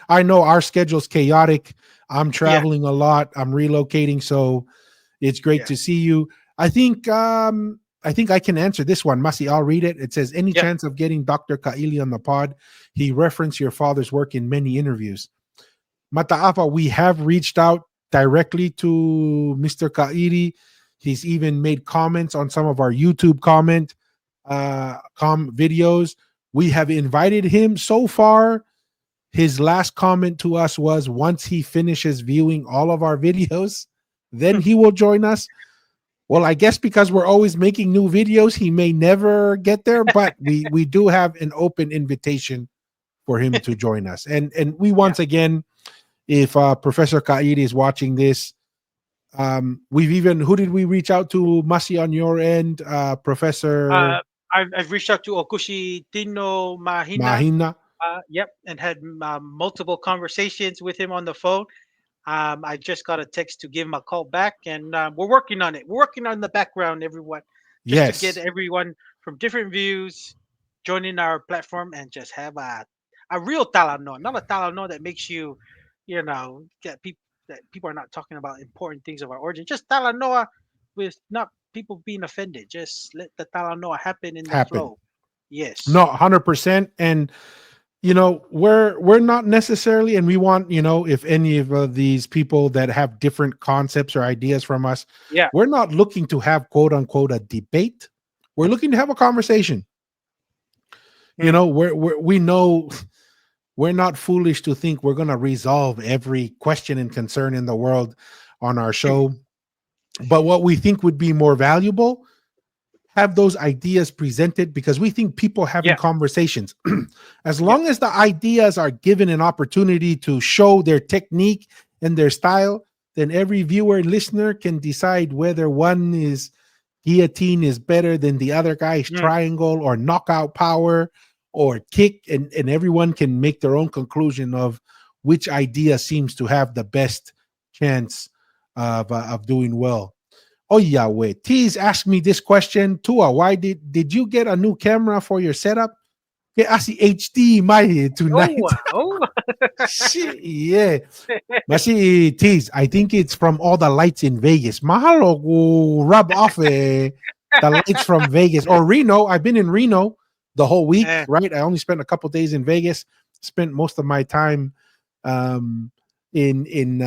I know our schedule's chaotic. I'm traveling a lot. I'm relocating, so it's great to see you. I think I can answer this one. Masi, I'll read it. It says, any chance of getting Dr. Ka'ili on the pod? He referenced your father's work in many interviews. Mataafa, we have reached out directly to Mr. Ka'ili. He's even made comments on some of our YouTube videos. We have invited him. So far, his last comment to us was once he finishes viewing all of our videos, then he will join us. Well, I guess because we're always making new videos, he may never get there, but we do have an open invitation for him to join us. And we once again, if Professor Ka'ili is watching this, we've even, who did we reach out to, Masi, on your end? Professor? I've reached out to Okushi Tino Mahina. And had multiple conversations with him on the phone. I just got a text to give him a call back, and we're working on it. We're working on the background, everyone. Just to get everyone from different views joining our platform and just have a real talanoa, not a talanoa that makes you, get people that people are not talking about important things of our origin. Just talanoa with not people being offended. Just let the talanoa happen in the flow. Yes. No, 100%. And we're not necessarily, and we want, if any of these people that have different concepts or ideas from us, we're not looking to have quote unquote a debate. We're looking to have a conversation. We know we're not foolish to think we're going to resolve every question and concern in the world on our show. But what we think would be more valuable, have those ideas presented, because we think people having conversations, as long as the ideas are given an opportunity to show their technique and their style, then every viewer and listener can decide whether one is guillotine is better than the other guy's triangle or knockout power or kick, and everyone can make their own conclusion of which idea seems to have the best chance of doing well. Oh yeah, wait. Tease asked me this question. Tua, why did you get a new camera for your setup? Yeah, I see HD my tonight. Oh, Shit, yeah. Masi Tease, I think it's from all the lights in Vegas. Mahalo ko rub off the lights from Vegas or Reno. I've been in Reno the whole week, Eh. right? I only spent a couple days in Vegas. Spent most of my time in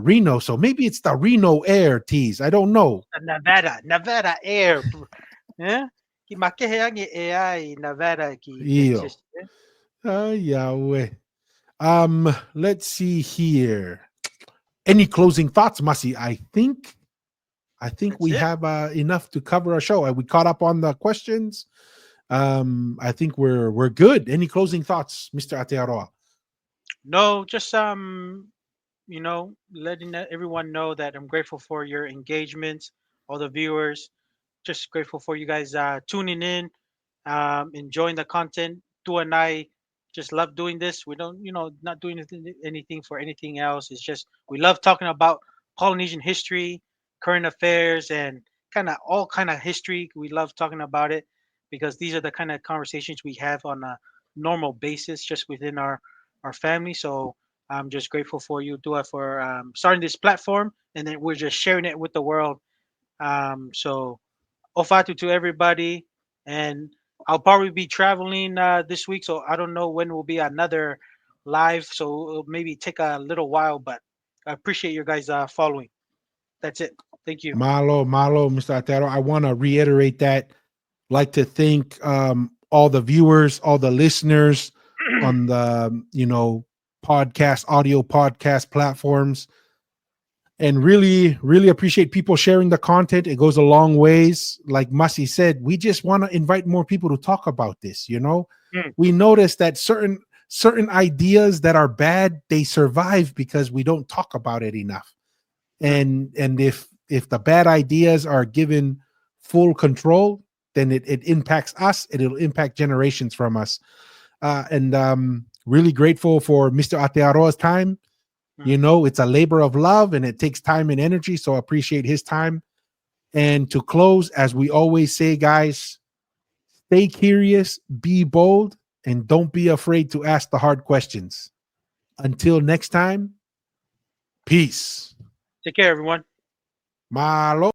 Reno, so maybe it's the Reno air, Tease. I don't know. Nevada air. Yeah. Ki makehe ange AI Nevada ki Iyo. Texas. Eh? Yahweh. Let's see here. Any closing thoughts, Masi? I think That's we it. have enough to cover our show. We caught up on the questions. I think we're good. Any closing thoughts, Mr. Atearoa? No, just you know, letting everyone know that I'm grateful for your engagement, all the viewers. Just grateful for you guys tuning in, enjoying the content. Tu and I just love doing this. We don't, you know, not doing anything for anything else. It's just we love talking about Polynesian history, current affairs, and kind of all kind of history. We love talking about it because these are the kind of conversations we have on a normal basis, just within our family. So I'm just grateful for you, Dua, for starting this platform, and then we're just sharing it with the world. So Ofatu to everybody, and I'll probably be traveling this week, so I don't know when will be another live. So it'll maybe take a little while, but I appreciate you guys following. That's it. Thank you. Malo, Mr. Atero. I want to reiterate that. Like to thank all the viewers, all the listeners on the audio podcast platforms, and really appreciate people sharing the content. It goes a long ways. Like Masi said, we just want to invite more people to talk about this. Mm. We notice that certain ideas that are bad, they survive because we don't talk about it enough. And if the bad ideas are given full control, then it impacts us. It'll impact generations from us. And really grateful for Mr. Atearoa's time. It's a labor of love and it takes time and energy. So appreciate his time. And to close, as we always say, guys, stay curious, be bold, and don't be afraid to ask the hard questions. Until next time, peace. Take care, everyone. Malo.